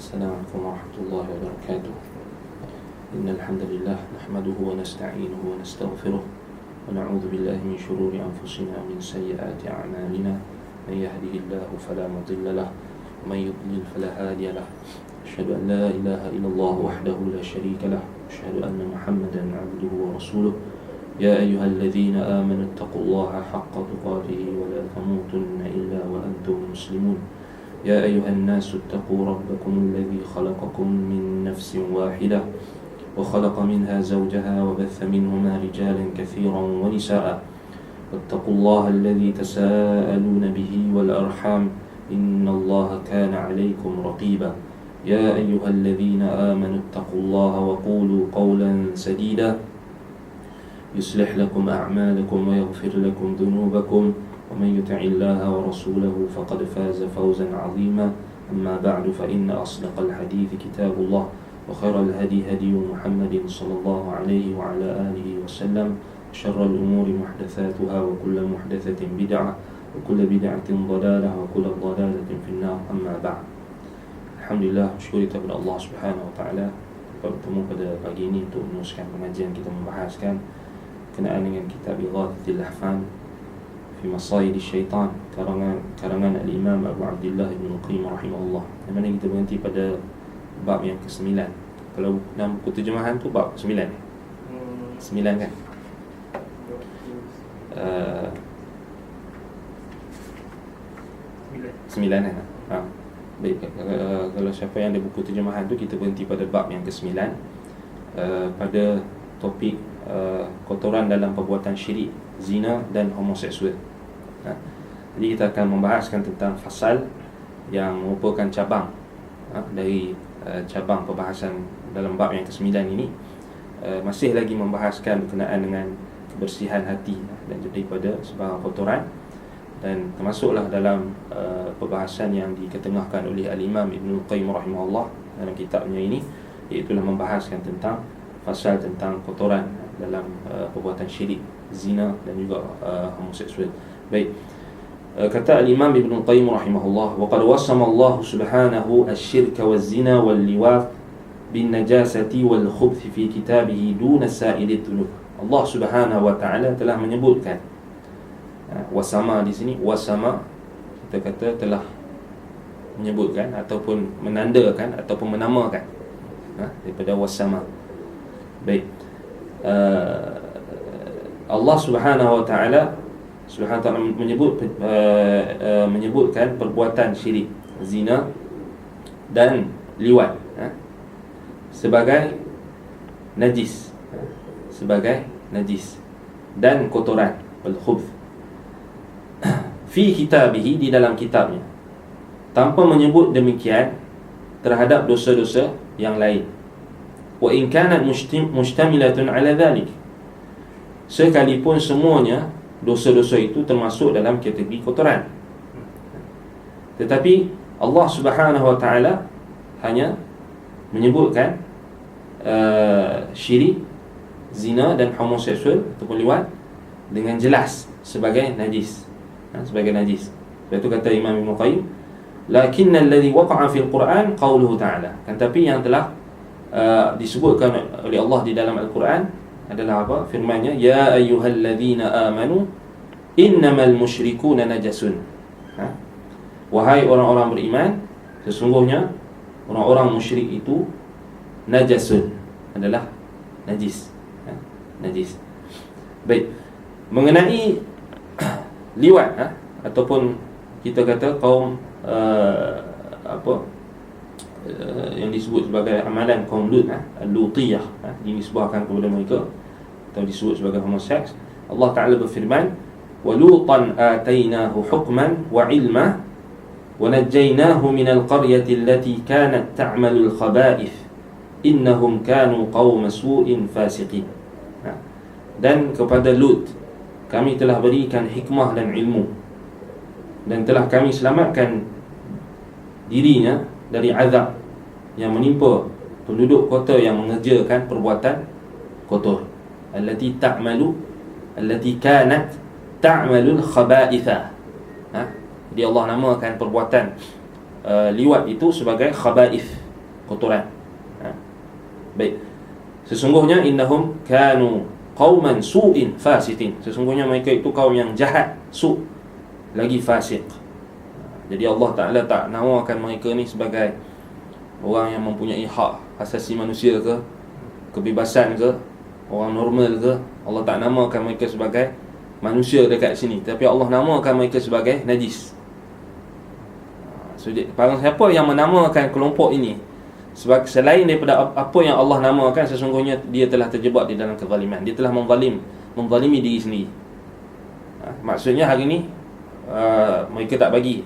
السلام عليكم ورحمة الله وبركاته. إن الحمد لله نحمده ونستعينه ونستغفره ونعوذ بالله من شرور أنفسنا ومن سيئات أعمالنا. من يهده الله فلا مضل له ومن يضلل فلا هادي له. أشهد أن لا إله إلا الله وحده لا شريك له أشهد أن محمدا عبده ورسوله. يا أيها الذين آمنوا اتقوا الله حق تقاته ولا تموتن إلا وأنتم مسلمون. يا أيها الناس اتقوا ربكم الذي خلقكم من نفس واحدة وخلق منها زوجها وبث منهما رجالا كثيرا ونساء. واتقوا الله الذي تساءلون به والأرحام إن الله كان عليكم رقيبا. يا أيها الذين آمنوا اتقوا الله وقولوا قولا سديدا يصلح لكم أعمالكم ويغفر لكم ذنوبكم ومن يطع الله ورسوله فقد فاز فوزا عظيما. أما بعد فإن أصدق الحديث كتاب الله وخير الهدي هدي محمد صلى الله عليه وعلى آله وسلم. شر الأمور محدثاتها وكل محدثة بدعة وكل بدعة ضلالة وكل ضلالة في النار. أما بعد. Alhamdulillah, syukur kita kepada Allah Subhanahu Wa Taala bertemu pada pagi ini untuk meneruskan pengajian kita membahaskan kenaan dengan kitab Ighathatul Lahfan fi Masayid Syaitan karangan Al-Imam Abu Abdullah Ibn Qayyim rahimahullah. Yang mana kita berhenti pada bab yang ke-9. Kalau dalam buku terjemahan tu bab 9 9 kan? Sembilan kan? Baik, kalau siapa yang ada buku terjemahan tu, kita berhenti pada bab yang ke-9 pada topik kotoran dalam perbuatan syirik, zina dan homoseksual. Jadi kita akan membahaskan tentang fasal yang merupakan cabang dari cabang perbahasan dalam bab yang ke-9 ini. Masih lagi membahaskan berkenaan dengan kebersihan hati dan daripada sebarang kotoran. Dan termasuklah dalam perbahasan yang diketengahkan oleh Al-Imam Ibn Qayyim rahimahullah dalam kitabnya ini, iaitu membahaskan tentang fasal tentang kotoran dalam perbuatan syirik, zina dan juga homoseksual. Baik, kata Al-Imam Ibn Qayyim rahimahullah, wa qad wasama Allah subhanahu asy-syirka waz-zina wal-liwat bin-najasati wal-khubth fi kitabih duna sa'iri dzunub. Allah Subhanahu wa taala telah menyebutkan wasama di sini, wasama kita kata telah menyebutkan ataupun menandakan ataupun menamakan daripada wasama. Baik, Allah Subhanahu wa taala menyebutkan perbuatan syirik, zina dan liwat sebagai najis, dan kotoran, al-khubth fi kitabihi, di dalam kitabnya, tanpa menyebut demikian terhadap dosa-dosa yang lain. Wa in kanat mustamilatun ala dhalik, sekalipun semuanya dosa-dosa itu termasuk dalam kategori kotoran, tetapi Allah Subhanahu wa taala hanya menyebutkan syirik, zina dan homoseksual ataupun liwat dengan jelas sebagai najis, sebagai najis. Sebab itu kata Imam Ibn Qayyim, lakinna alladhi waqa'a fil Qur'an qawluhu ta'ala, kan tapi yang telah disebutkan oleh Allah di dalam Al-Quran adalah apa? Firman-Nya, ya ayyuhalladzina amanu innamal musyrikuuna najasun. Wahai orang-orang beriman, sesungguhnya orang-orang musyrik itu najasun, adalah najis. Najis. Baik, mengenai liwat ataupun kita kata kaum yang disebut sebagai amalan kaum Lut, Lutiyah, dinisbahkan kepada mereka atau disebut sebagai homoseks. Allah Ta'ala berfirman, wa lutan atainahu hukman wa ilma wa najjaynahu minal qaryati allati kanat ta'malul khaba'ith innahum kanu qauma su'in fasiqin. Dan kepada Lut kami telah berikan hikmah dan ilmu, dan telah kami selamatkan dirinya dari azab yang menimpa penduduk kota yang mengerjakan perbuatan kotor. Allati kanat ta'malul khaba'itha. Jadi Allah namakan perbuatan liwat itu sebagai khaba'ith. kotoran. Baik. Sesungguhnya innahum kanu qauman su'in fasiqin. Sesungguhnya mereka itu kaum yang jahat, su', lagi fasik. Jadi Allah Ta'ala tak namakan mereka ni sebagai orang yang mempunyai hak asasi manusia ke, kebebasan ke, orang normal ke. Allah tak namakan mereka sebagai manusia dekat sini, tapi Allah namakan mereka sebagai najis. So, siapa yang menamakan kelompok ini sebab selain daripada apa yang Allah namakan, sesungguhnya dia telah terjebak di dalam kezaliman. Dia telah menzalimi diri sendiri. Maksudnya hari ni mereka tak bagi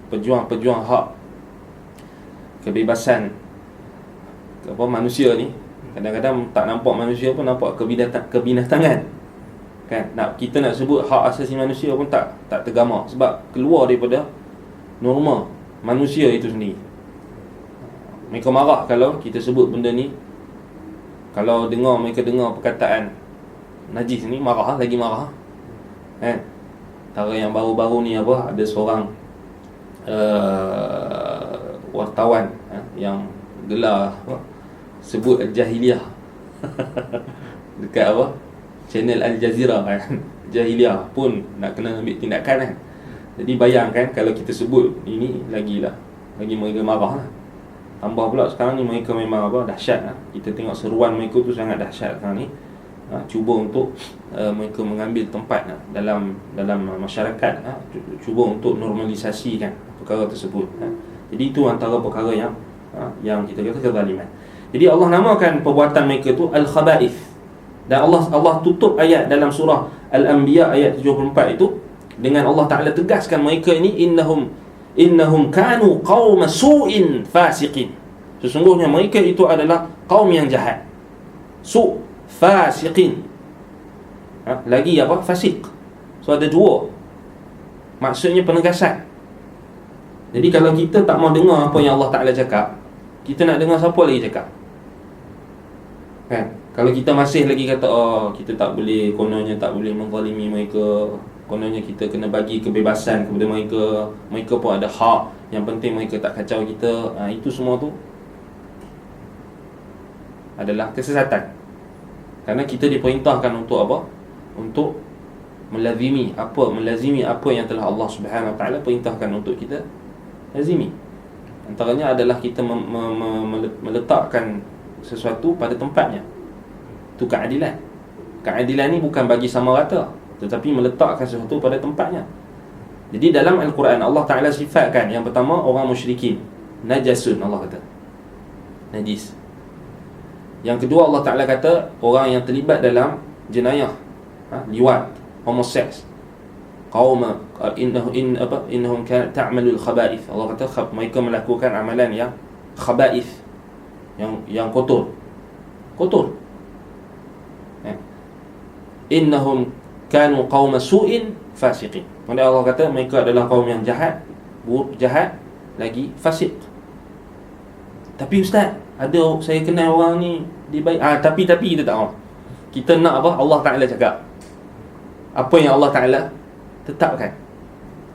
pejuang-pejuang hak kebebasan manusia ni. Kadang-kadang tak nampak manusia pun nampak kebinatangan. Kan? Kita nak sebut hak asasi manusia pun tak tergamak, sebab keluar daripada norma manusia itu sendiri. Mereka marah kalau kita sebut benda ni. Kalau mereka dengar perkataan najis ni, lagi marah. Antara yang baru-baru ni ada seorang wartawan yang gelar sebut Al-Jahiliyah dekat channel Al Jazeera kan. Jahiliyah pun nak kena ambil tindakan kan. Jadi bayangkan kalau kita sebut ini, lagi mereka marah lah. Tambah pula sekarang ni mereka memang dahsyat lah. Kita tengok seruan mereka tu sangat dahsyat sekarang ni. Cuba untuk mereka mengambil tempat dalam masyarakat, cuba untuk normalisasikan perkara tersebut. Jadi itu antara perkara yang kita kata kezaliman. Jadi Allah namakan perbuatan mereka tu al-khaba'ith. Dan Allah tutup ayat dalam surah Al-Anbiya ayat 74 itu dengan Allah Ta'ala tegaskan mereka ini innahum kanu qauma su'in fasiqin. Sesungguhnya mereka itu adalah kaum yang jahat. Su' fasiqin. Lagi fasik. So ada dua. Maksudnya penegasan. Jadi kalau kita tak mau dengar apa yang Allah Ta'ala cakap, kita nak dengar siapa lagi cakap? Kan? Kalau kita masih lagi kata kita tak boleh, kononnya tak boleh menzalimi mereka, kononnya kita kena bagi kebebasan kepada mereka, mereka pun ada hak, yang penting mereka tak kacau kita, itu semua tu adalah kesesatan. Karena kita diperintahkan untuk apa? Untuk melazimi apa yang telah Allah Subhanahu Wa Taala perintahkan untuk kita lazimi. Antaranya adalah kita meletakkan sesuatu pada tempatnya. Itu keadilan. Keadilan ni bukan bagi sama rata, tetapi meletakkan sesuatu pada tempatnya. Jadi dalam Al-Quran Allah Ta'ala sifatkan, yang pertama orang musyrikin najasun, Allah kata najis. Yang kedua Allah Ta'ala kata orang yang terlibat dalam jenayah, liwat, homoseks, qaum innahum kanat ta'malul khaba'ith. Allah kata mereka melakukan amalan yang khaba'ith, yang kotor. Innahum kanu qauma su'in fasiqin. Kemudian Allah kata mereka adalah kaum yang jahat, buruk, jahat, lagi fasik. Tapi ustaz, saya kenal orang ni dia baik. Tapi kita tak mahu. Kita nak apa Allah Ta'ala cakap, apa yang Allah Ta'ala tetapkan.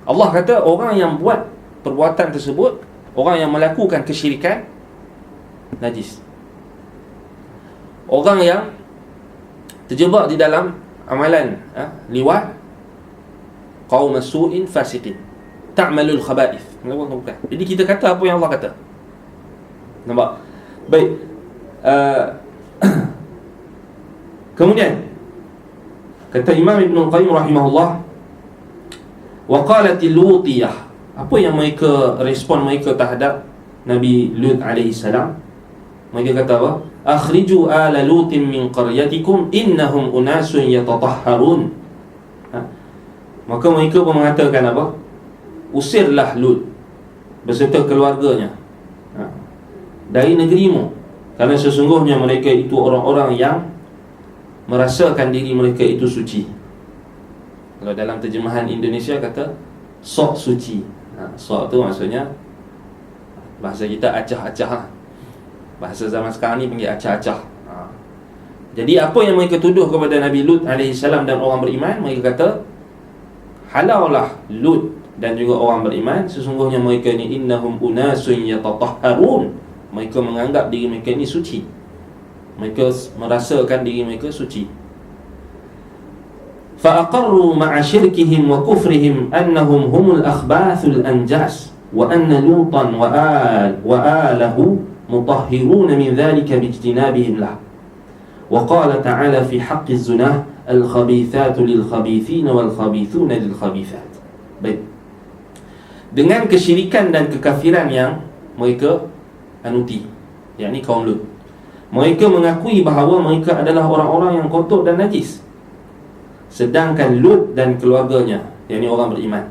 Allah kata orang yang buat perbuatan tersebut, orang yang melakukan kesyirikan, najis. Orang yang terjebak di dalam amalan liwat, qaum su'in fasiqin, ta'malul khaba'ith. Bukan. Jadi kita kata apa yang Allah kata. Nampak? Baik. Kemudian kata Imam Ibn Qayyim rahimahullah, wa qalatil lutiyah. Apa yang respon mereka terhadap Nabi Lut alaihi salam? Mereka kata apa? Akhriju ala lutin min qaryatikum innahum unasun yatatahharun. Maka mereka pun mengatakan apa? Usirlah Lut beserta keluarganya dari negerimu, kerana sesungguhnya mereka itu orang-orang yang merasakan diri mereka itu suci. Kalau dalam terjemahan Indonesia kata sok suci. Sok tu maksudnya, bahasa kita acah-acah lah. Bahasa zaman sekarang ni panggil acah-acah. Jadi apa yang mereka tuduh kepada Nabi Lut alaihi salam dan orang beriman, mereka kata halaulah Lut dan juga orang beriman, sesungguhnya mereka ni innahum unasun yatatahharun, mereka menganggap diri mereka ni suci, mereka merasakan diri mereka suci. Fa aqarru ma'a syirkihim wa kufrihim annahum humul akhbathul anjas wa anna lutan wa alahu mutahhirun min dhalika bijtinabihim lah. Wa qala ta'ala fi haqqi az-zunah al-khabithatu lil-khabithina wal-khabithuna lil-khabithat. Baik. Dengan kesyirikan dan kekafiran yang mereka anuti, yakni kaum Lut, mereka mengakui bahawa mereka adalah orang-orang yang kotor dan najis. Sedangkan Lut dan keluarganya, yakni orang beriman,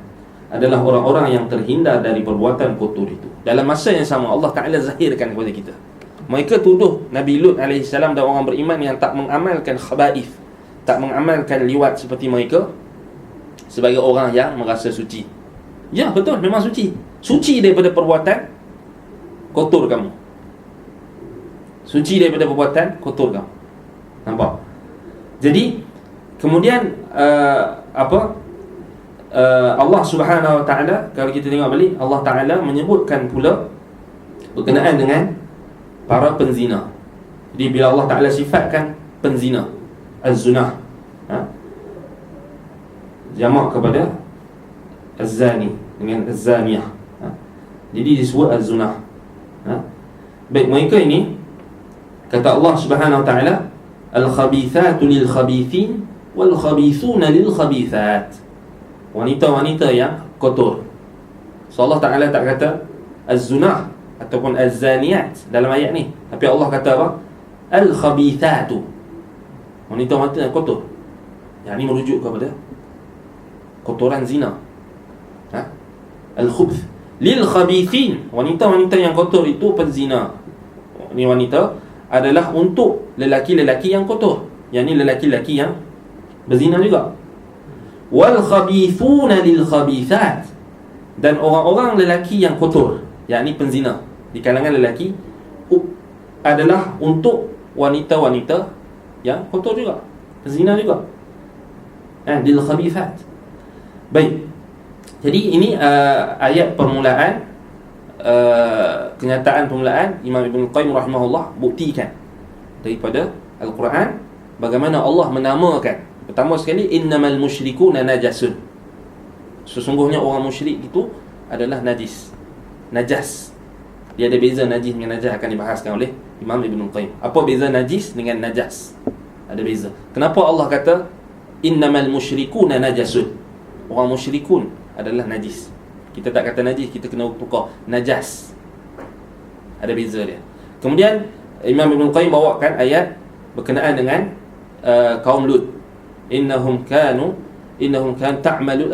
adalah orang-orang yang terhindar dari perbuatan kotor itu. Dalam masa yang sama Allah Ta'ala zahirkan kepada kita, mereka tuduh Nabi Lut AS dan orang beriman yang tak mengamalkan khaba'ith, tak mengamalkan liwat seperti mereka, sebagai orang yang merasa suci. Ya, betul, memang suci. Suci daripada perbuatan kotor kamu. Suci daripada perbuatan kotor kamu. Nampak? Jadi kemudian Allah Subhanahu Wa Taala, kalau kita tengok balik, Allah Taala menyebutkan pula berkenaan dengan para penzina. Jadi bila Allah Taala sifatkan penzina, az-zunah, jamak kepada az-zani dengan az-zaniyah, jadi disebut az-zunah. Baik, mereka ini, kata Allah Subhanahu Wa Taala, al-khabithatu lil-khabithin wal-khabithuna lil-khabithat. Wanita-wanita yang kotor. So Allah Ta'ala tak kata az-zunah ataupun az-zaniyat dalam ayat ni, tapi Allah kata apa? Al-khabithatu, wanita-wanita yang kotor. Yang ni merujuk kepada kotoran zina. Al-khubth. Lil-khabithin, wanita-wanita yang kotor itu penzina. Ni wanita adalah untuk lelaki-lelaki yang kotor, yang ni lelaki-lelaki yang berzina juga. Wal khabithuna lil khabithat, dan orang-orang lelaki yang kotor, yakni penzina di kalangan lelaki, adalah untuk wanita-wanita yang kotor juga, penzina juga. Lil khabithat. Baik. Jadi ini ayat permulaan, kenyataan permulaan Imam Ibn Qayyim rahimahullah buktikan daripada Al-Quran bagaimana Allah menamakan. Pertama sekali, innamal musyrikuna najasun, sesungguhnya orang musyrik itu adalah najis, najas. Dia ada beza najis dengan najas, akan dibahaskan oleh Imam Ibn Qayyim. Apa beza najis dengan najas? Ada beza. Kenapa Allah kata innamal musyrikuna najasun? Orang musyrikun adalah najis. Kita tak kata najis, kita kena tukar najas. Ada beza dia. Kemudian Imam Ibn Qayyim bawakan ayat berkenaan dengan kaum Lut. Innahum kanu ta'malu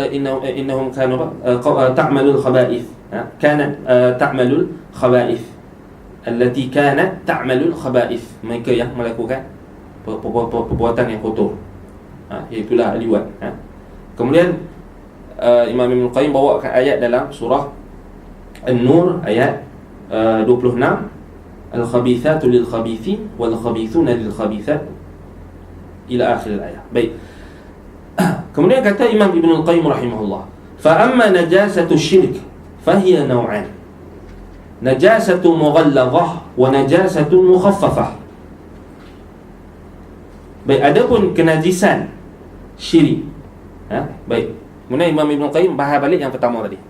ta'malul khaba'ith, kanat ta'malul khaba'ith allati kanat ta'malul khaba'ith, mereka yang melakukan perbuatan yang kotor, iaitulah liwat. Kemudian Imam Ibn Qayyim bawakan ayat dalam surah An-Nur ayat 26, al-khabithatu lil-khabithin wal-khabithuna lil-khabithat, ila akhir ayat. Baik. Kemudian kata Imam Ibn Qayyim rahimahullah, fa amma najasatu syirk fahiya naw'an, najasatu mughallazah wa najasatu mukhaffafah. Baik, adapun kenajisan syirik, baik. Kemudian Imam Ibn Qayyim bahas balik yang pertama tadi.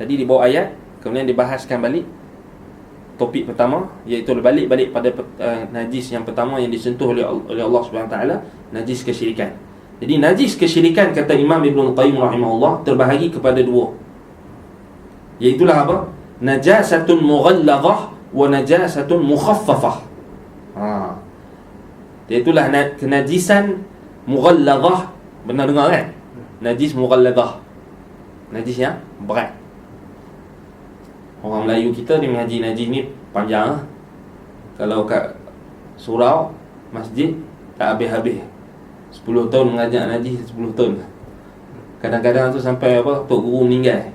Tadi di bawah ayat, kemudian dibahaskan balik topik pertama, iaitu balik pada najis yang pertama yang disentuh oleh Allah Subhanahu Wa Taala, najis kesyirikan. Jadi najis kesyirikan, kata Imam Ibn Qayyim rahimahullah, terbahagi kepada dua, iaitulah apa? Najasatun mughallazah wa najasatun mukhaffafah. Iaitulah kenajisan mughallazah. Benar dengar kan? Najis mughallazah, najis yang berat. Orang Melayu kita ni mengaji najis ni panjang. Kalau kat surau, masjid, tak habis-habis. 10 tahun mengajar najis, 10 tahun. Kadang-kadang tu sampai apa, tok guru meninggal,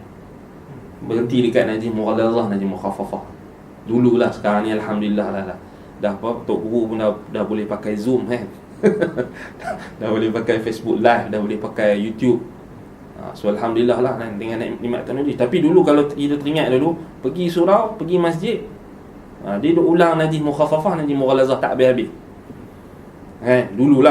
berhenti dekat najis mughallazah, najis mukhaffafah. Dululah, sekarang ni alhamdulillah lah. Dah apa, tok guru pun dah boleh pakai Zoom kan. Dah boleh pakai Facebook Live, dah boleh pakai YouTube. So alhamdulillah lah dengan nikmat teknologi. Tapi dulu kalau kita teringat dulu, pergi surau, pergi masjid, dia duk ulang najis mukhaffafah, najis mughallazah tak habis-habis. Dulu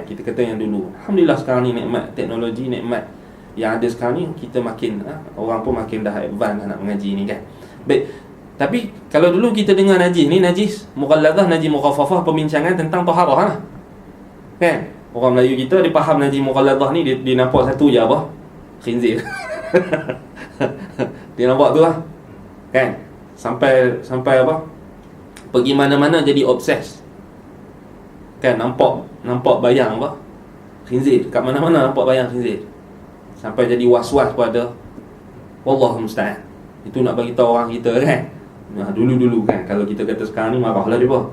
kita kata yang dulu. Alhamdulillah sekarang ni nikmat teknologi, nikmat yang ada sekarang ni, kita makin orang pun makin dah advance nak mengaji ni kan. Baik. Tapi kalau dulu kita dengar najis ni, najis mughallazah, najis mukhaffafah, perbincangan tentang taharah lah. Kan? Orang Melayu kita dia faham najis mughallazah ni, dia nampak satu je apa? Khinzir. Dia nampak tu lah. Kan? Sampai apa? Pergi mana-mana jadi obses. Kan, nampak bayang apa? Khinzir. Kat mana-mana nampak bayang khinzir. Sampai jadi was-was pada wallahu musta'an. Itu nak bagi tahu orang kita kan. Dulu-dulu kan, kalau kita kata sekarang ni marahlah dia apa.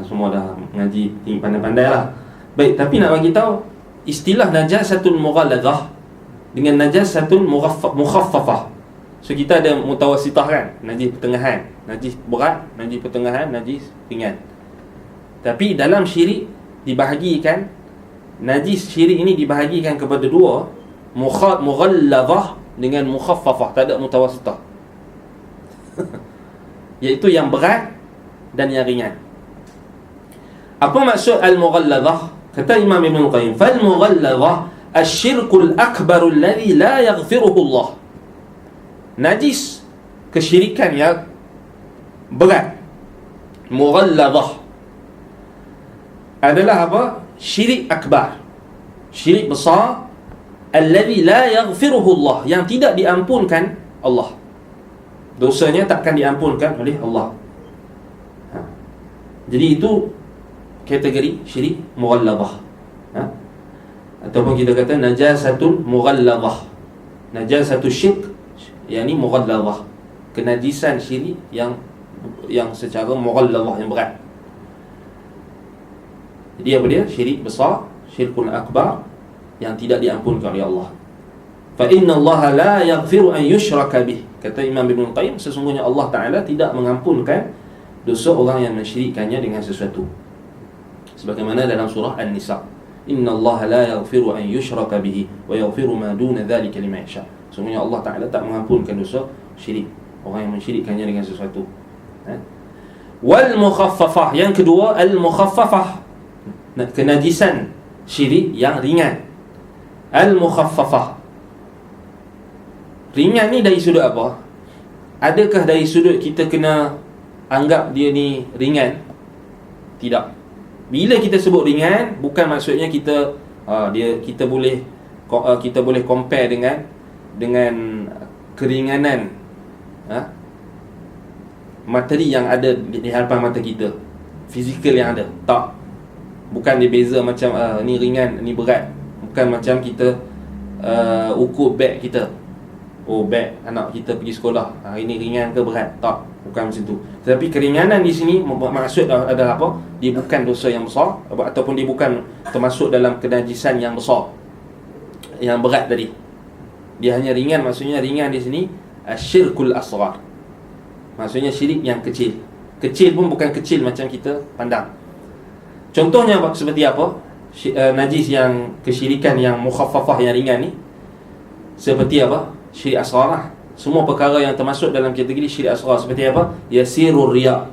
Semua dah ngaji tinggi pandai-pandai lah. Baik, tapi nak bagi tahu istilah najasatul mughallazah dengan najasatul mukhaffafah. So kita ada mutawassitah kan, najis pertengahan, najis berat, najis pertengahan, najis ringan. Tapi dalam syirik dibahagikan, najis syirik ini dibahagikan kepada dua, mughallazah dengan mukhaffafah, tak ada mutawassitah. Iaitu yang berat dan yang ringan. Apa maksud al-mughallazah? Kata Imam Ibn Qayyim, fal-mughallazah asyirkul akbaru alladhi la yaghfiruhu Allah. Najis kesyirikan yang berat, mughallazah, adalah apa? Syirik akbar, syirik besar, alladhi la yaghfiruhu Allah, yang tidak diampunkan Allah. Dosanya takkan diampunkan oleh Allah. Jadi itu kategori syirik mughallazah. Ataupun kita kata najasatul mughallazah. Najasatul syirk yakni mughallazah, kenajisan syirik yang secara mughallazah, yang berat. Jadi apa dia? Syirik besar, syirkun akbar, yang tidak diampunkan oleh Allah. Fa inna Allah la yaghfiru an yushraka bih. Kata Imam Ibn Qayyim, sesungguhnya Allah Ta'ala tidak mengampunkan dosa orang yang mensyirikkannya dengan sesuatu. Sebagaimana dalam surah An-Nisa, inna Allah la yaghfiru an yushraka bihi wa yaghfiru ma duna dhalika liman yasha. Sesungguhnya Allah Ta'ala tak mengampunkan dosa syirik, orang yang mensyirikkannya dengan sesuatu. Wal mukhaffafah, yang kedua al-mukhaffafah, kenajisan syirik yang ringan. Al-mukhaffafah, ringan ni dari sudut apa? Adakah dari sudut kita kena anggap dia ni ringan? Tidak. Bila kita sebut ringan, bukan maksudnya kita boleh compare dengan keringanan materi yang ada di hadapan mata kita, fizikal yang ada. Tak. Bukan dia beza macam ni ringan, ni berat. Bukan macam kita ukur beg kita. Oh, beg anak kita pergi sekolah, hari ni ringan ke berat? Tak, bukan macam tu. Tetapi keringanan di sini maksud adalah apa? Dia bukan dosa yang besar, ataupun dia bukan termasuk dalam kenajisan yang besar, yang berat tadi. Dia hanya ringan, maksudnya ringan di sini asyirkul asghar, maksudnya syirik yang kecil. Kecil pun bukan kecil macam kita pandang. Contohnya seperti apa? Najis yang kesyirikan yang mukhaffafah, yang ringan ni, seperti apa? Syirik asghar lah. Semua perkara yang termasuk dalam kategori syirik asghar. Seperti apa? Yasirur riya',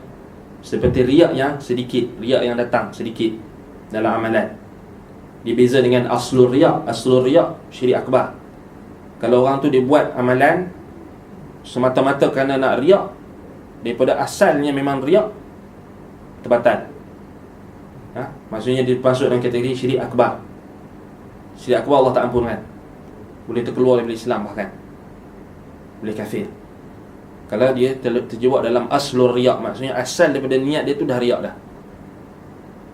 seperti riya' yang sedikit, riya' yang datang sedikit dalam amalan. Dia beza dengan aslur riya'. Aslur riya' syirik akbar. Kalau orang tu dia buat amalan semata-mata kerana nak riya', daripada asalnya memang riya', terbatal. Maksudnya dia masuk dalam kategori syirik akbar. Syirik akbar Allah tak ampunkan, boleh terkeluar daripada Islam, bahkan boleh kafir kalau dia terjebak dalam aslur riya'. Maksudnya asal daripada niat dia tu dah riya' dah.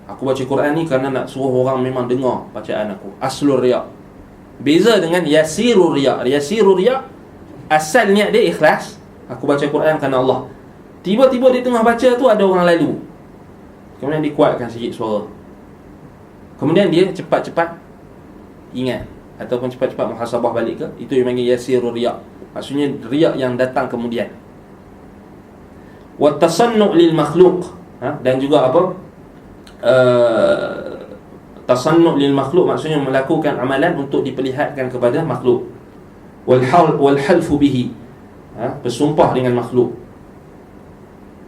Aku baca Quran ni kerana nak suruh orang memang dengar bacaan aku, aslur riya'. Beza dengan yasirur riya'. Yasirur riya' asal niat dia ikhlas, aku baca Quran kerana Allah. Tiba-tiba di tengah baca tu ada orang lalu, kemudian dia kuatkan sikit suara, kemudian dia cepat-cepat ingat ataupun cepat-cepat muhasabah balik ke, itu yang panggil yasirur riya'. Maksudnya riya' yang datang kemudian. Wa tasannu' lil makhluq, dan juga apa? tasannu' lil makhluk maksudnya melakukan amalan untuk diperlihatkan kepada makhluk. Wal halfu bihi, bersumpah dengan makhluk.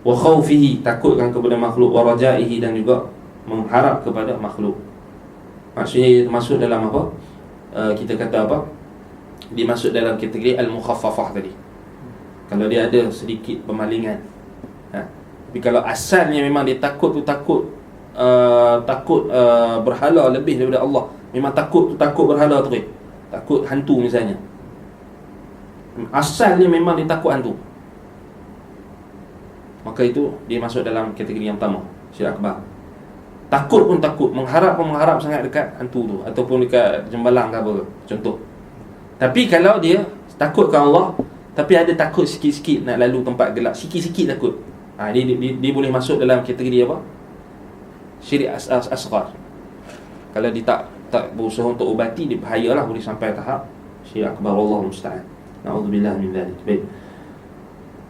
Wa khawfihi, takutkan kepada makhluk. Wa rajaihi, dan juga mengharap kepada makhluk. Maksudnya masuk dalam apa? Kita kata apa? Dia masuk dalam kategori al-mukhaffafah tadi. Kalau dia ada sedikit pemalingan. Tapi kalau asalnya memang dia takut berhala lebih daripada Allah. Memang takut berhala tu, takut hantu misalnya. Asalnya memang dia takut hantu, maka itu dia masuk dalam kategori yang pertama, syirik akbar. Takut pun takut, mengharap sangat dekat hantu tu, ataupun dekat jembalang ke apa, contoh. Tapi kalau dia takutkan Allah, tapi ada takut sikit-sikit nak lalu tempat gelap, sikit-sikit takut, dia boleh masuk dalam kategori apa? Syirik asghar. Kalau dia tak berusaha untuk ubati, dia bahayalah, boleh sampai tahap syirik akbar. Wallahu musta'an. Na'udzubillah min dzalik. Baik.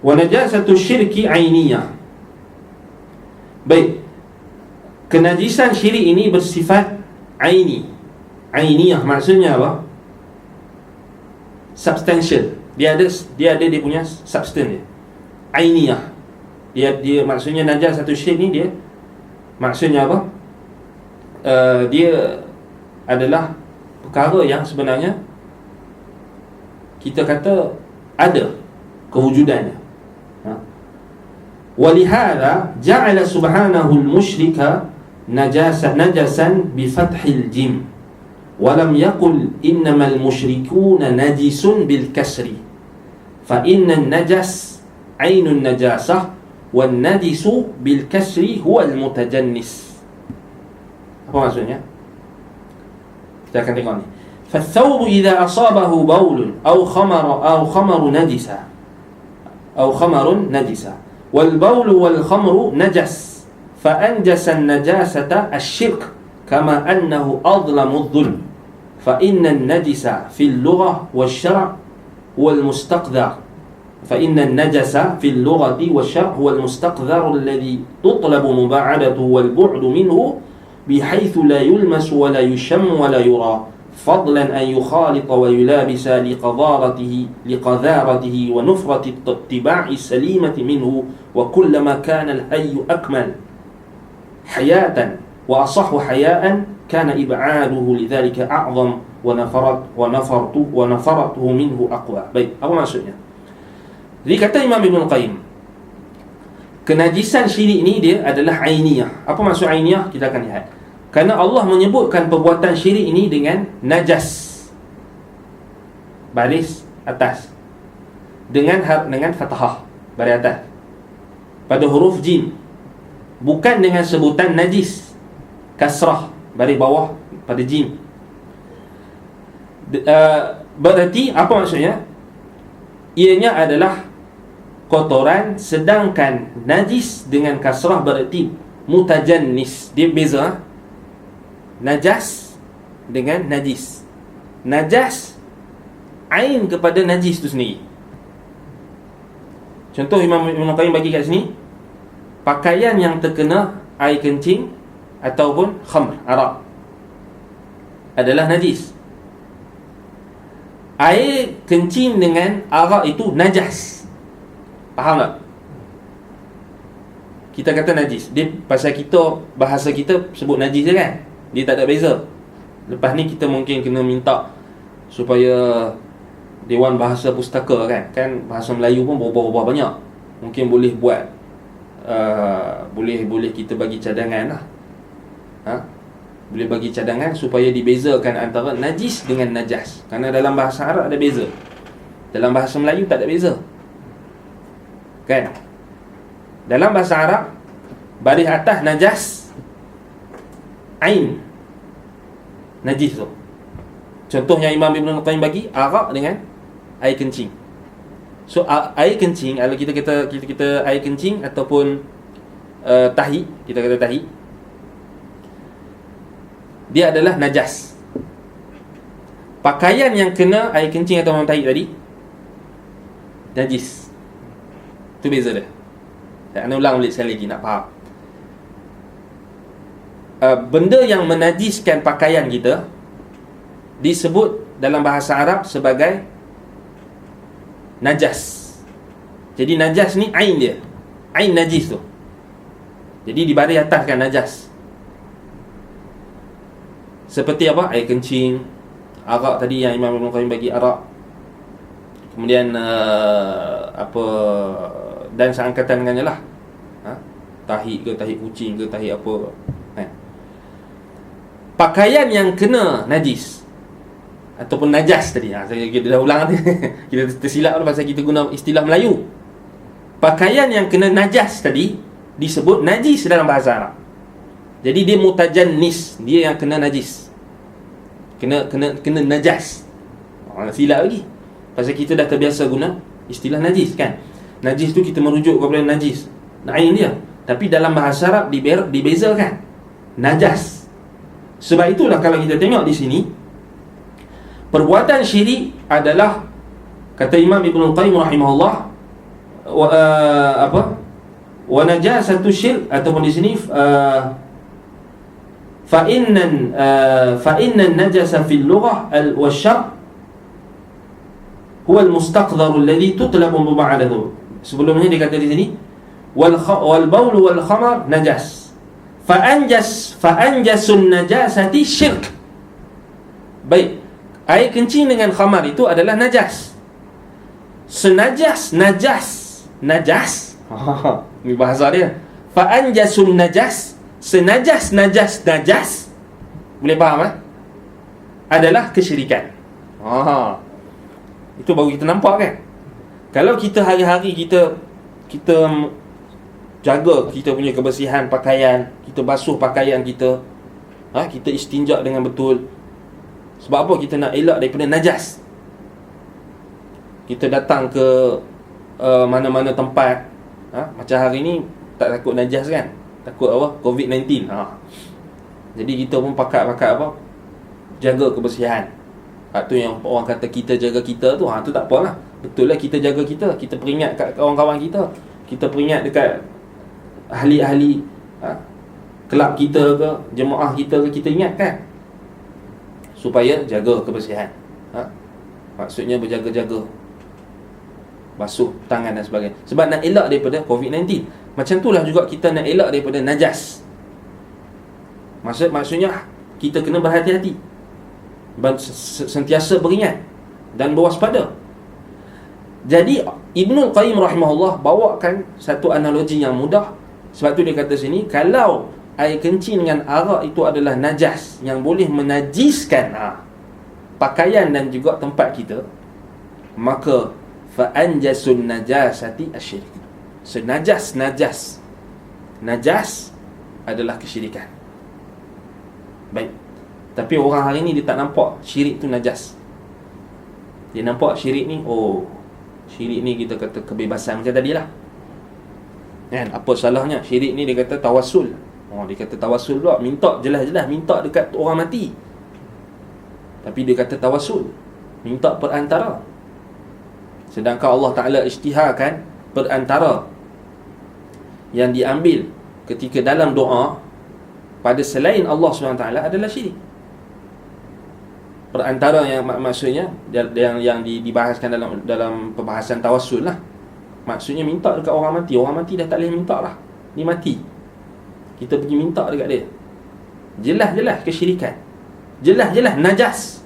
Wa najasatu syirki ainiyah. Baik. Kenajisan syirik ini bersifat aini. Ainiyah maksudnya apa? Substantial. Dia ada dia punya substance dia. Ainiyah. Dia maksudnya najasatu syirik ni, dia maksudnya apa? Dia adalah perkara yang sebenarnya kita kata ada kewujudannya. Walihada ja'ala subhanahu al-musyrika najasan bi fathil jim wa lam yaqul innamal musyrikuna najisun bil kasri fa inna an-najas 'ainun najasah wan najisu bil kasri huwa al-mutajannis. Apa maksudnya? Kita akan tengok ni. فالثوب إذا أصابه بول أو خمر نجسة والبول والخمر نجس فأنجس النجاسة الشرك كما أنه أظلم الظلم فإن النجس في اللغة والشرع هو المستقذر فإن النجس في اللغة والشرع هو المستقذر الذي تطلب مباعدته والبعد منه بحيث لا يلمس ولا يشم ولا يرى فضلا أن يخالط ويلابس لقذارته ونفرة الاتباع السليمة منه وكلما كان الحي أكمل حياة وأصح حياء كان إبعاده لذلك أعظم ونفرته منه أقوى. Baik, apa maksudnya? Jadi kata Imam Ibn Qayyim, kenajisan syirik ini dia adalah ainiyah. Apa maksud ainiyah? Kita akan lihat. Kerana Allah menyebutkan perbuatan syirik ini dengan najas, baris atas, dengan fathah, baris atas, pada huruf jim, bukan dengan sebutan najis, kasrah, baris bawah pada jim. Berarti apa maksudnya? Ianya adalah kotoran, sedangkan najis dengan kasrah berarti mutajannis. Dia beza najas dengan najis. Najas ain kepada najis itu sendiri. Contoh Imam Ibn Qayyim bagi kat sini, pakaian yang terkena air kencing ataupun khamr, arak, adalah najis. Air kencing dengan arak itu najas. Faham tak? Kita kata najis, dia pasal kita, bahasa kita sebut najis je kan, dia tak ada beza. Lepas ni kita mungkin kena minta supaya Dewan Bahasa Pustaka kan bahasa Melayu pun berubah-ubah banyak. Mungkin boleh buat boleh kita bagi cadangan lah. Boleh bagi cadangan supaya dibezakan antara najis dengan najas. Kerana dalam bahasa Arab ada beza, dalam bahasa Melayu tak ada beza kan. Dalam bahasa Arab baris atas najas, ain najis tu. Contohnya Imam Ibn Qayyim bagi arak dengan air kencing. So air kencing, kalau kita air kencing ataupun tahi, kita kata tahi, dia adalah najas. Pakaian yang kena air kencing atau tahi tadi najis. Itu beza dia. Saya nak ulang balik sekali lagi nak faham. benda yang menajiskan pakaian kita disebut dalam bahasa Arab sebagai najas. Jadi najas ni ain dia, ain najis tu. Jadi di baris atas kan najas. Seperti apa? Air kencing, arak tadi yang Imam Ibn Qayyim bagi arak. Kemudian dan seangkatan dengannya lah, tahi ke, tahi kucing ke, tahi apa, pakaian yang kena najis ataupun najas tadi, kita dah ulang kita tersilap pasal kita guna istilah Melayu. Pakaian yang kena najas tadi disebut najis dalam bahasa Arab. Jadi dia mutajannis, dia yang kena najis, kena najas. Silap lagi pasal kita dah terbiasa guna istilah najis kan. Najis tu kita merujuk kepada najis, ain dia. Tapi dalam bahasa Arab dibezakan najas. Sebab itulah kalau kita tengok di sini, perbuatan syirik adalah, kata Imam Ibn Qayyim rahimahullah, wa najasatu syirk, ataupun di sini fa inna najasa fil lughah wa syarq huwa al-mustaqdhar alladhi tutlabu muba'adahu. Sebelumnya dia kata di sini wal baul wal khamar najas, fa'anjasun najasati syirk. Baik, air kencing dengan khamar itu adalah najas. Senajas najas ini bahasa dia. Fa'anjasun najas, senajas najas, boleh faham adalah kesyirikan. Itu baru kita nampak kan. Kalau kita hari-hari kita jaga kita punya kebersihan pakaian, kita basuh pakaian kita, kita istinja dengan betul. Sebab apa? Kita nak elak daripada najas. Kita datang ke mana-mana tempat, macam hari ni tak takut najas kan, takut apa? COVID-19. Jadi kita pun pakai apa? Jaga kebersihan. Tu yang orang kata kita jaga kita tu, tu tak apalah. Betul lah, kita jaga kita, kita peringat kat kawan-kawan kita, kita peringat dekat ahli-ahli kelab kita ke, jemaah kita ke, kita ingatkan supaya jaga kebersihan. Maksudnya berjaga-jaga, basuh tangan dan sebagainya, sebab nak elak daripada COVID-19. Macam itulah juga kita nak elak daripada najas. Maksudnya kita kena berhati-hati, sentiasa beringat dan berwaspada. Jadi Ibnul Qayyim rahimahullah bawakan satu analogi yang mudah. Sebab tu dia kata sini, kalau air kencing dengan arak itu adalah najas yang boleh menajiskan pakaian dan juga tempat kita, maka fa'anjasun najasati asyirik, senajas najas adalah kesyirikan. Baik, tapi orang hari ni dia tak nampak syirik tu najas. Dia nampak syirik ni, syirik ni kita kata kebebasan macam tadilah kan. Apa salahnya syirik ni? Dia kata tawassul. Dia kata tawassul pula, minta jelas-jelas minta dekat orang mati. Tapi dia kata tawassul, minta perantara. Sedangkan Allah Ta'ala isytiharkan perantara yang diambil ketika dalam doa pada selain Allah SWT adalah syirik. Perantara yang maksudnya yang dibahaskan dalam perbahasan tawassul lah. Maksudnya minta dekat orang mati. Orang mati dah tak boleh minta lah, dia mati, kita pergi minta dekat dia. Jelas-jelas kesyirikan, jelas-jelas najas,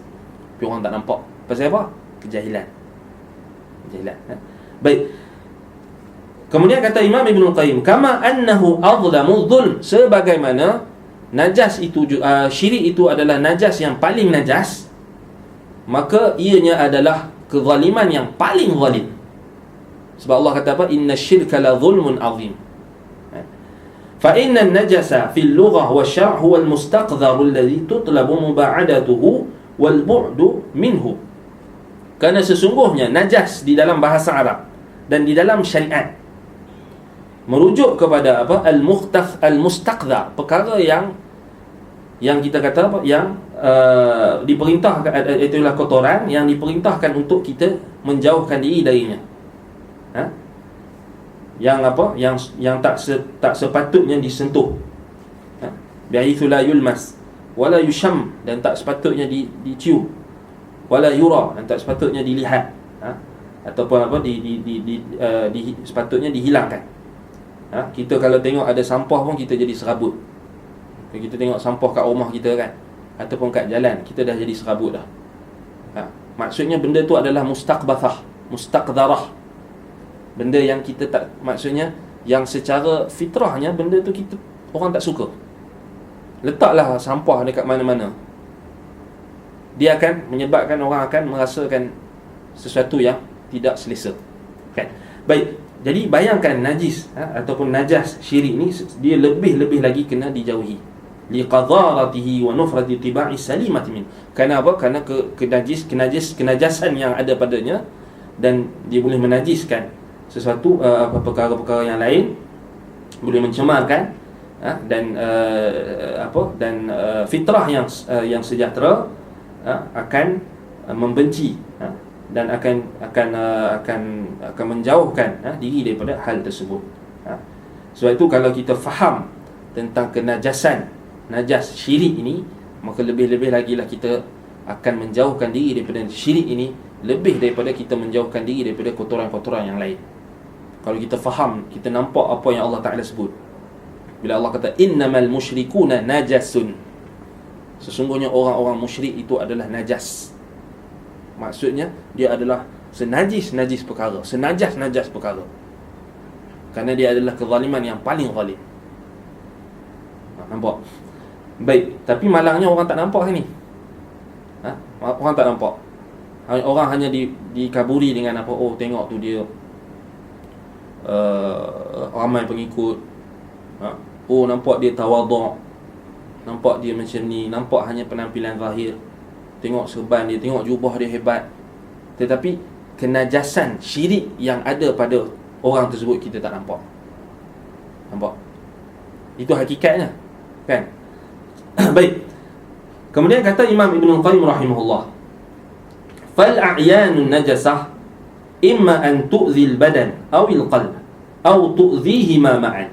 tapi orang tak nampak. Pasal apa? Kejahilan. Baik. Kemudian kata Imam Ibn Qayyim, kama annahu azlamu dhulm, sebagaimana najas itu, syirik itu adalah najas yang paling najas, maka ianya adalah kezaliman yang paling zalim. Sebab Allah kata apa? Inna syirka la zulmun azim. Fa inna najasa fil lughah wa syar' huwa al-mustaqdhar alladhi tutlabu muba'adatuhu wal bu'du minhu. Kerana sesungguhnya najas di dalam bahasa Arab dan di dalam syariat merujuk kepada apa? Al-mustaqdhar, perkara yang kita kata apa? Yang diperintahkan, itulah kotoran yang diperintahkan untuk kita menjauhkan diri darinya. Yang apa? Yang tak sepatutnya disentuh. bihaitsu la yulmas wala yusham, dan tak sepatutnya dicium, wala yura, dan tak sepatutnya dilihat, ataupun apa sepatutnya dihilangkan. Kita kalau tengok ada sampah pun kita jadi serabut. Kalau kita tengok sampah kat rumah kita kan, ataupun kat jalan, kita dah jadi serabut dah. Maksudnya benda tu adalah mustaqdarah, benda yang kita tak, maksudnya yang secara fitrahnya benda tu orang tak suka. Letaklah sampah dekat mana-mana, dia akan menyebabkan orang akan merasakan sesuatu yang tidak selesa, kan? Baik, jadi bayangkan najis ataupun najas syirik ni, dia lebih-lebih lagi kena dijauhi, liqadaratihi wa nufrati tiba'i salimati min. Kerana apa? Kerana kenajasan yang ada padanya, dan dia boleh menajiskan sesuatu, perkara-perkara yang lain, boleh mencemarkan dan fitrah yang sejahtera akan membenci dan akan menjauhkan diri daripada hal tersebut. Sebab itu kalau kita faham tentang kenajasan, najas syirik ini, maka lebih-lebih lagi lah kita akan menjauhkan diri daripada syirik ini, lebih daripada kita menjauhkan diri daripada kotoran-kotoran yang lain. Kalau kita faham, kita nampak apa yang Allah Ta'ala sebut. Bila Allah kata innamal musyrikuna najasun, sesungguhnya orang-orang musyrik itu adalah najas, maksudnya dia adalah senajis-najis perkara, senajas-najas perkara, kerana dia adalah kezaliman yang paling zalim. Nampak? Baik, tapi malangnya orang tak nampak ni. Orang tak nampak. Orang hanya dikaburi dengan apa? Oh, tengok tu dia ramai pengikut. Oh, nampak dia tawaduk, nampak dia macam ni, nampak hanya penampilan zahir, tengok serban dia, tengok jubah dia hebat, tetapi kenajasan syirik yang ada pada orang tersebut kita tak nampak. Nampak? Itu hakikatnya, kan? Baik. Kemudian kata Imam Ibn Qayyim rahimahullah, fal a'yanun najasah imma an tu'zi al-badan aw al-qalb aw tu'zihima ma'an,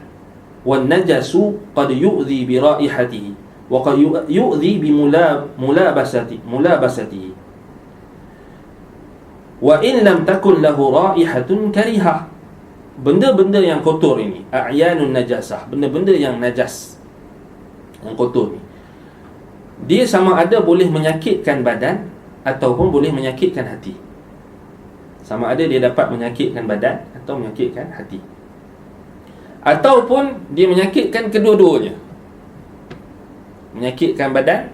wan najasu qad yu'zi bi raihatihi wa qad yu'zi bi mulabasatihi wa in lam takun lahu raihatun karihah. Benda-benda yang kotor ini, a'yanun najasah, benda-benda yang najas, yang kotor ni, dia sama ada boleh menyakitkan badan ataupun boleh menyakitkan hati. Sama ada dia dapat menyakitkan badan atau menyakitkan hati, ataupun dia menyakitkan kedua-duanya. Menyakitkan badan,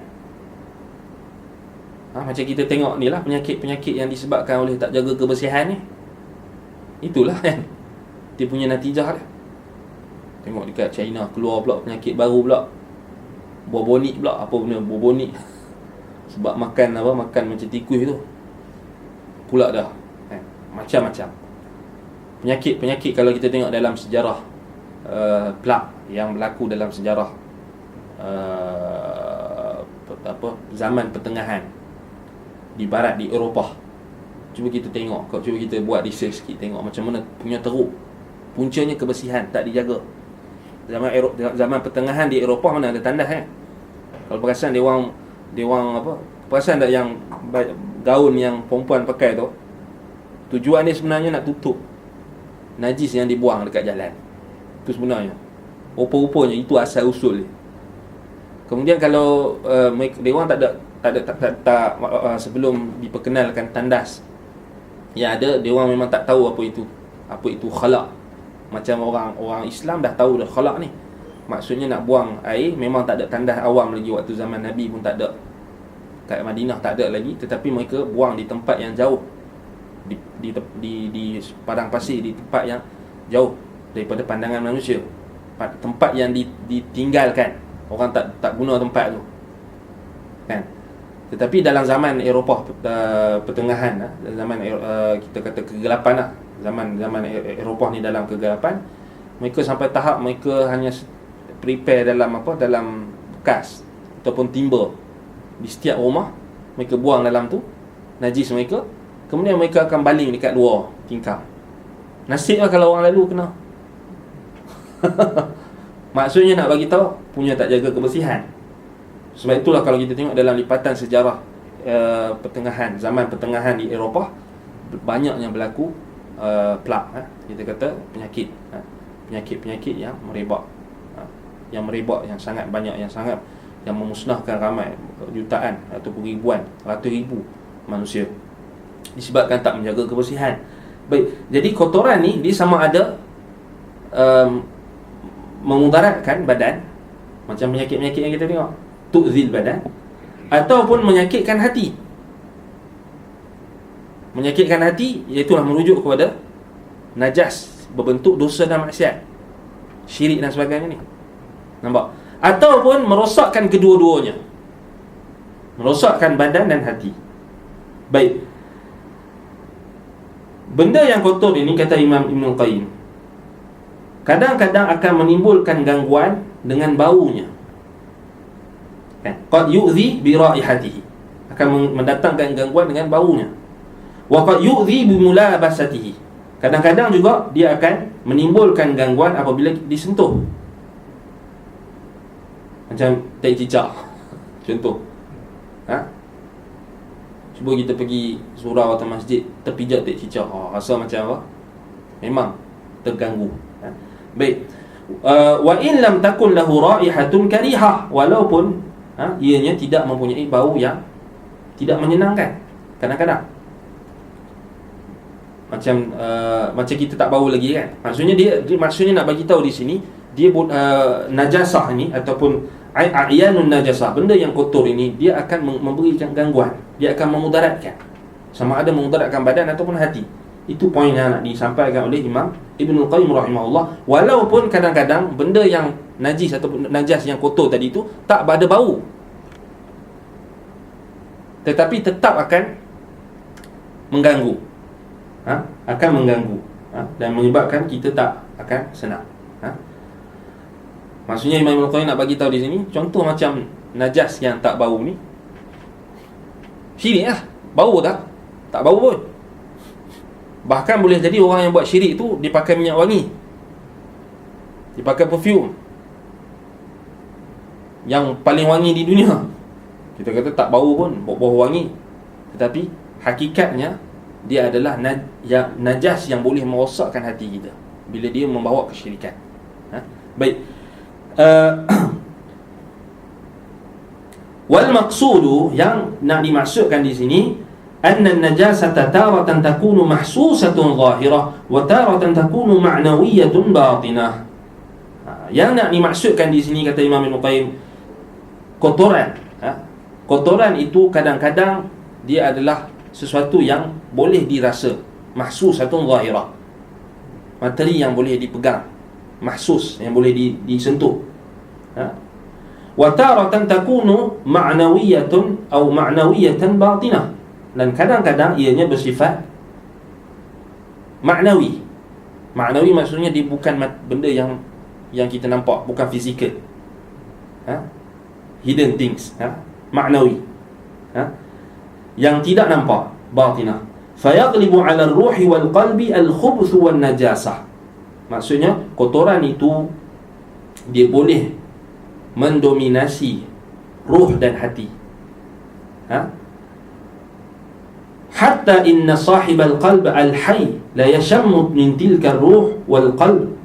macam kita tengok ni lah, penyakit-penyakit yang disebabkan oleh tak jaga kebersihan ni. Itulah kan dia punya natijah dia. Tengok dekat China keluar pula penyakit baru pula, bubonik pula. Apa benda bubonik? Sebab makan makan macam tikus tu pula dah, macam-macam penyakit kalau kita tengok dalam sejarah plak yang berlaku dalam sejarah zaman pertengahan di barat, di Eropah. Cuba kita tengok, cuba kita buat research sikit, tengok macam mana punya teruk. Puncanya kebersihan tak dijaga. Zaman pertengahan di Eropah mana ada tandas kan? Kalau perasan dia orang perasan tak yang gaun yang perempuan pakai tu, tujuan dia sebenarnya nak tutup najis yang dibuang dekat jalan. Itu sebenarnya. Rupa-rupanya itu asal usul dia. Kemudian kalau dia orang tak sebelum diperkenalkan tandas yang ada, dia orang memang tak tahu apa itu khalaq. Macam orang Islam dah tahu dah khalaq ni. Maksudnya nak buang air, memang tak ada tandas awam lagi. Waktu zaman Nabi pun tak ada. Kat Madinah tak ada lagi, tetapi mereka buang di tempat yang jauh, di padang pasir, di tempat yang jauh daripada pandangan manusia, tempat yang ditinggalkan. Orang tak guna tempat tu, kan? Tetapi dalam zaman Eropah pertengahan, zaman kita kata kegelapan lah, zaman Eropah ni dalam kegelapan, mereka sampai tahap mereka hanya prepare dalam bekas ataupun timber di setiap rumah. Mereka buang dalam tu najis mereka, kemudian mereka akan baling dekat luar tingkap. Nasiblah kalau orang lalu kena. Maksudnya nak bagi tahu punya tak jaga kebersihan. Sebab itulah kalau kita tengok dalam lipatan sejarah zaman pertengahan di Eropah, banyak yang berlaku plague, kita kata penyakit, penyakit-penyakit yang merebak, yang sangat banyak, yang memusnahkan ramai, jutaan ataupun ribuan, ratus ribu manusia, disebabkan tak menjaga kebersihan. Baik, jadi kotoran ni dia sama ada memudaratkan badan, macam penyakit-penyakit yang kita tengok, tu'zil badan, ataupun menyakitkan hati. Menyakitkan hati iaitu merujuk kepada najas berbentuk dosa dan maksiat, syirik dan sebagainya ni. Nampak? Ataupun merosakkan kedua-duanya, merosakkan badan dan hati. Baik, benda yang kotor ini, kata Imam Ibn Qayyim, kadang-kadang akan menimbulkan gangguan dengan baunya. Qad yu'zi bi raihatihi, akan mendatangkan gangguan dengan baunya. Wa qad yu'zi bi mulabasatihi, kadang-kadang juga dia akan menimbulkan gangguan apabila disentuh. Macam tai cicak contoh. Cuba kita pergi surau atau masjid, terpijak tai cicak, rasa macam apa? Memang terganggu. Baik, wa in lam takun lahu raihatun karihah, walaupun ianya tidak mempunyai bau yang tidak menyenangkan. Kadang-kadang macam kita tak bau lagi kan. Maksudnya nak bagi tahu di sini, dia najasah ni ataupun ayanun najasah, benda yang kotor ini, dia akan memberikan gangguan, dia akan memudaratkan, sama ada memudaratkan badan ataupun hati. Itu poin yang nak disampaikan oleh Imam Ibn Qayyim rahimahullah. Walaupun kadang-kadang benda yang najis ataupun najas yang kotor tadi itu tak ada bau, tetapi tetap akan mengganggu, dan menyebabkan kita tak akan senang. Maksudnya Imam Ibn Qayyim nak bagi tahu di sini, contoh macam najas yang tak bau ni, syirik lah, bau tak bau pun. Bahkan boleh jadi orang yang buat syirik tu dia pakai minyak wangi, dia pakai perfume yang paling wangi di dunia, kita kata tak bau pun, bau wangi, tetapi hakikatnya dia adalah najas yang boleh merosakkan hati kita bila dia membawa kesyirikan. Baik, wal maqsudu, yang nak dimaksudkan di sini, anna an-najasata taratan takunu mahsusatun zahirah wa taratan takunu ma'nawiyatun batinah. Yang nak dimaksudkan di sini, kata Imam Ibn Qayyim, kotoran itu kadang-kadang dia adalah sesuatu yang boleh dirasa, mahsusatun zahirah, materi yang boleh dipegang, mahsus yang boleh disentuh. Wa taratan takunu ma'nawiyatun atau ma'nawiyatan batinah, dan kadang-kadang ianya bersifat ma'nawi. Ma'nawi maksudnya dia bukan benda yang kita nampak, bukan fizikal, hidden things, ma'nawi, yang tidak nampak, batinah. Fayaghlibu 'ala ar-ruhi wal qalbi al-khubuth wan najasah. Maksudnya kotoran itu dia boleh mendominasi ruh dan hati. Hatta inna sahibal qalb al-hayy la yashammu min tilka ar-ruh wal qalb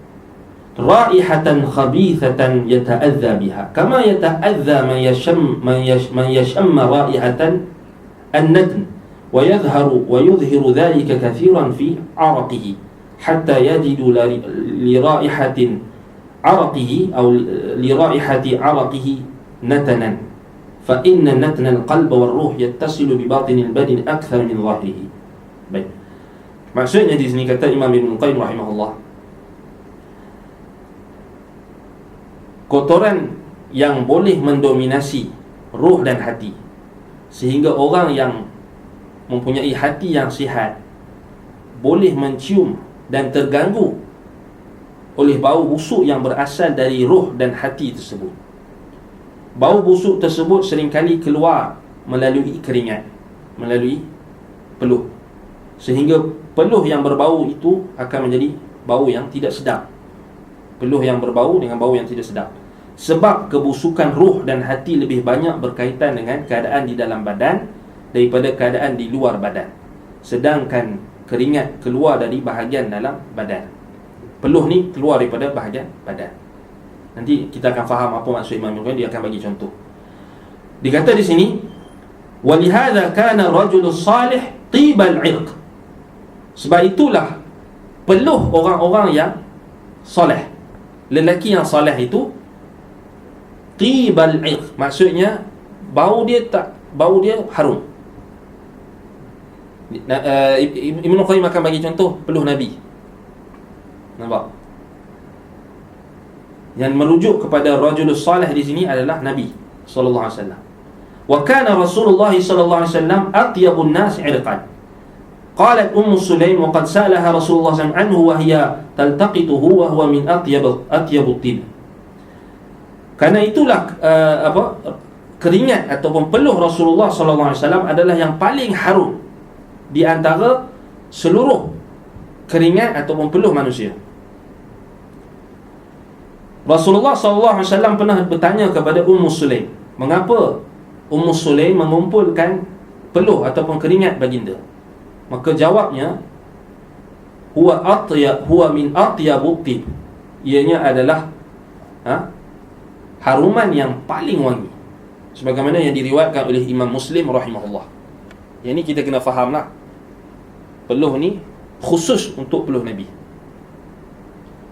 raihatan khabithatan yata'adha biha kama yata'adha man yashamma raihatan an-natn wa yudhiru dhalika kathiran fi 'araqihi hatta yajidu li raihatin 'araqihi aw li raihati 'araqihi natanan fa inna natna al-qalb wal-ruh yattasilu bi batin al-badan akthar min zahirihi. Baik, maksudnya di sini kata Imam Ibn Qayyim rahimahullah, kotoran yang boleh mendominasi ruh dan hati, sehingga orang yang mempunyai hati yang sihat boleh mencium dan terganggu oleh bau busuk yang berasal dari ruh dan hati tersebut. Bau busuk tersebut seringkali keluar melalui keringat, melalui peluh, sehingga peluh yang berbau itu akan menjadi bau yang tidak sedap. peluh yang berbau dengan bau yang tidak sedap. Sebab kebusukan ruh dan hati lebih banyak berkaitan dengan keadaan di dalam badan daripada keadaan di luar badan. Sedangkan keringat keluar dari bahagian dalam badan. Peluh ni keluar daripada bahagian badan. Nanti kita akan faham apa maksud Imam Ibn Qayyim. Dia akan bagi contoh. Dikata di sini, walihada kana rajulus salih tibal irq. Sebab itulah peluh orang-orang yang soleh, lelaki yang soleh itu tibal irq, maksudnya bau dia harum. Ibn Qayyim akan bagi contoh peluh Nabi. Nampak? Yang merujuk kepada rajulus salih di sini adalah Nabi sallallahu alaihi wasallam. Wa kana Rasulullah sallallahu alaihi wasallam atyabun nas 'irqan. Qalat Sulaim wa qad salaha Rasulullah sallallahu alaihi wasallam anhu wa hiya taltaqituhu wa huwa min atyabut tib. Karena itulah keringat ataupun peluh Rasulullah sallallahu alaihi wasallam adalah yang paling harum di antara seluruh keringat ataupun peluh manusia. Rasulullah sallallahu alaihi wasallam pernah bertanya kepada Sulaim, mengapa Sulaim mengumpulkan peluh ataupun keringat baginda? Maka jawabnya, huwa min atyabut tib. Ianya adalah haruman yang paling wangi, sebagaimana yang diriwayatkan oleh Imam Muslim rahimahullah. Yang ni kita kena fahamlah, peluh ni khusus untuk peluh Nabi.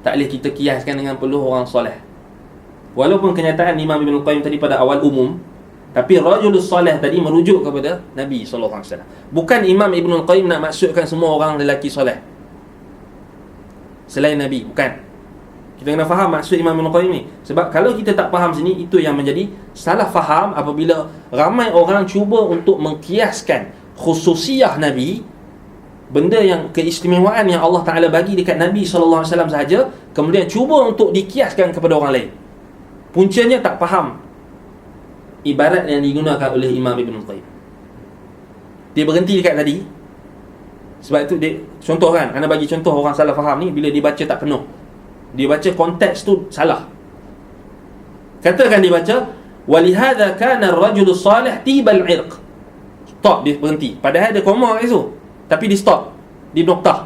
Tak boleh kita kiaskan dengan peluh orang soleh. Walaupun kenyataan Imam Ibn Qayyim tadi pada awal umum, tapi rajulus soleh tadi merujuk kepada Nabi SAW. Bukan Imam Ibn Qayyim nak maksudkan semua orang lelaki soleh selain Nabi, bukan. Kita kena faham maksud Imam Ibn Qayyim ni. Sebab kalau kita tak faham sini, itu yang menjadi salah faham apabila ramai orang cuba untuk mengkiaskan khususiyah Nabi, benda yang keistimewaan yang Allah Ta'ala bagi dekat Nabi SAW sahaja, kemudian cuba untuk dikiaskan kepada orang lain. Puncanya tak faham ibarat yang digunakan oleh Imam Ibn Qayyim. Dia berhenti dekat tadi. Sebab itu dia, contoh kan, anda bagi contoh orang salah faham ni, bila dia baca tak penuh, dia baca konteks tu salah. Katakan dia baca walihadza kana ar-rajulus salih tibal irq. Stop, dia berhenti. Padahal ada koma kat situ, tapi di stop, di noktah.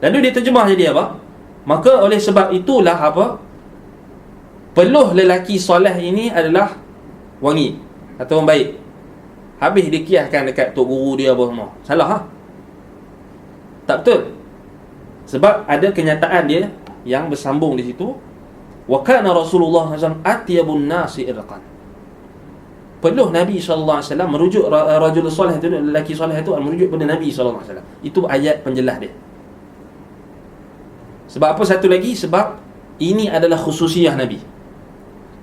Lalu dia terjemah jadi apa? Maka oleh sebab itulah peluh lelaki soleh ini adalah wangi atau baik. Habis dia kiaskan dekat tok guru dia apa semua. Salah ha? Tak betul. Sebab ada kenyataan dia yang bersambung di situ. Wa kana Rasulullah SAW atyabun nasi irqan. Peluh Nabi SAW merujuk rajul soleh itu, lelaki soleh itu merujuk pada Nabi SAW. Itu ayat penjelas dia. Sebab apa satu lagi? Sebab ini adalah khususiyah Nabi,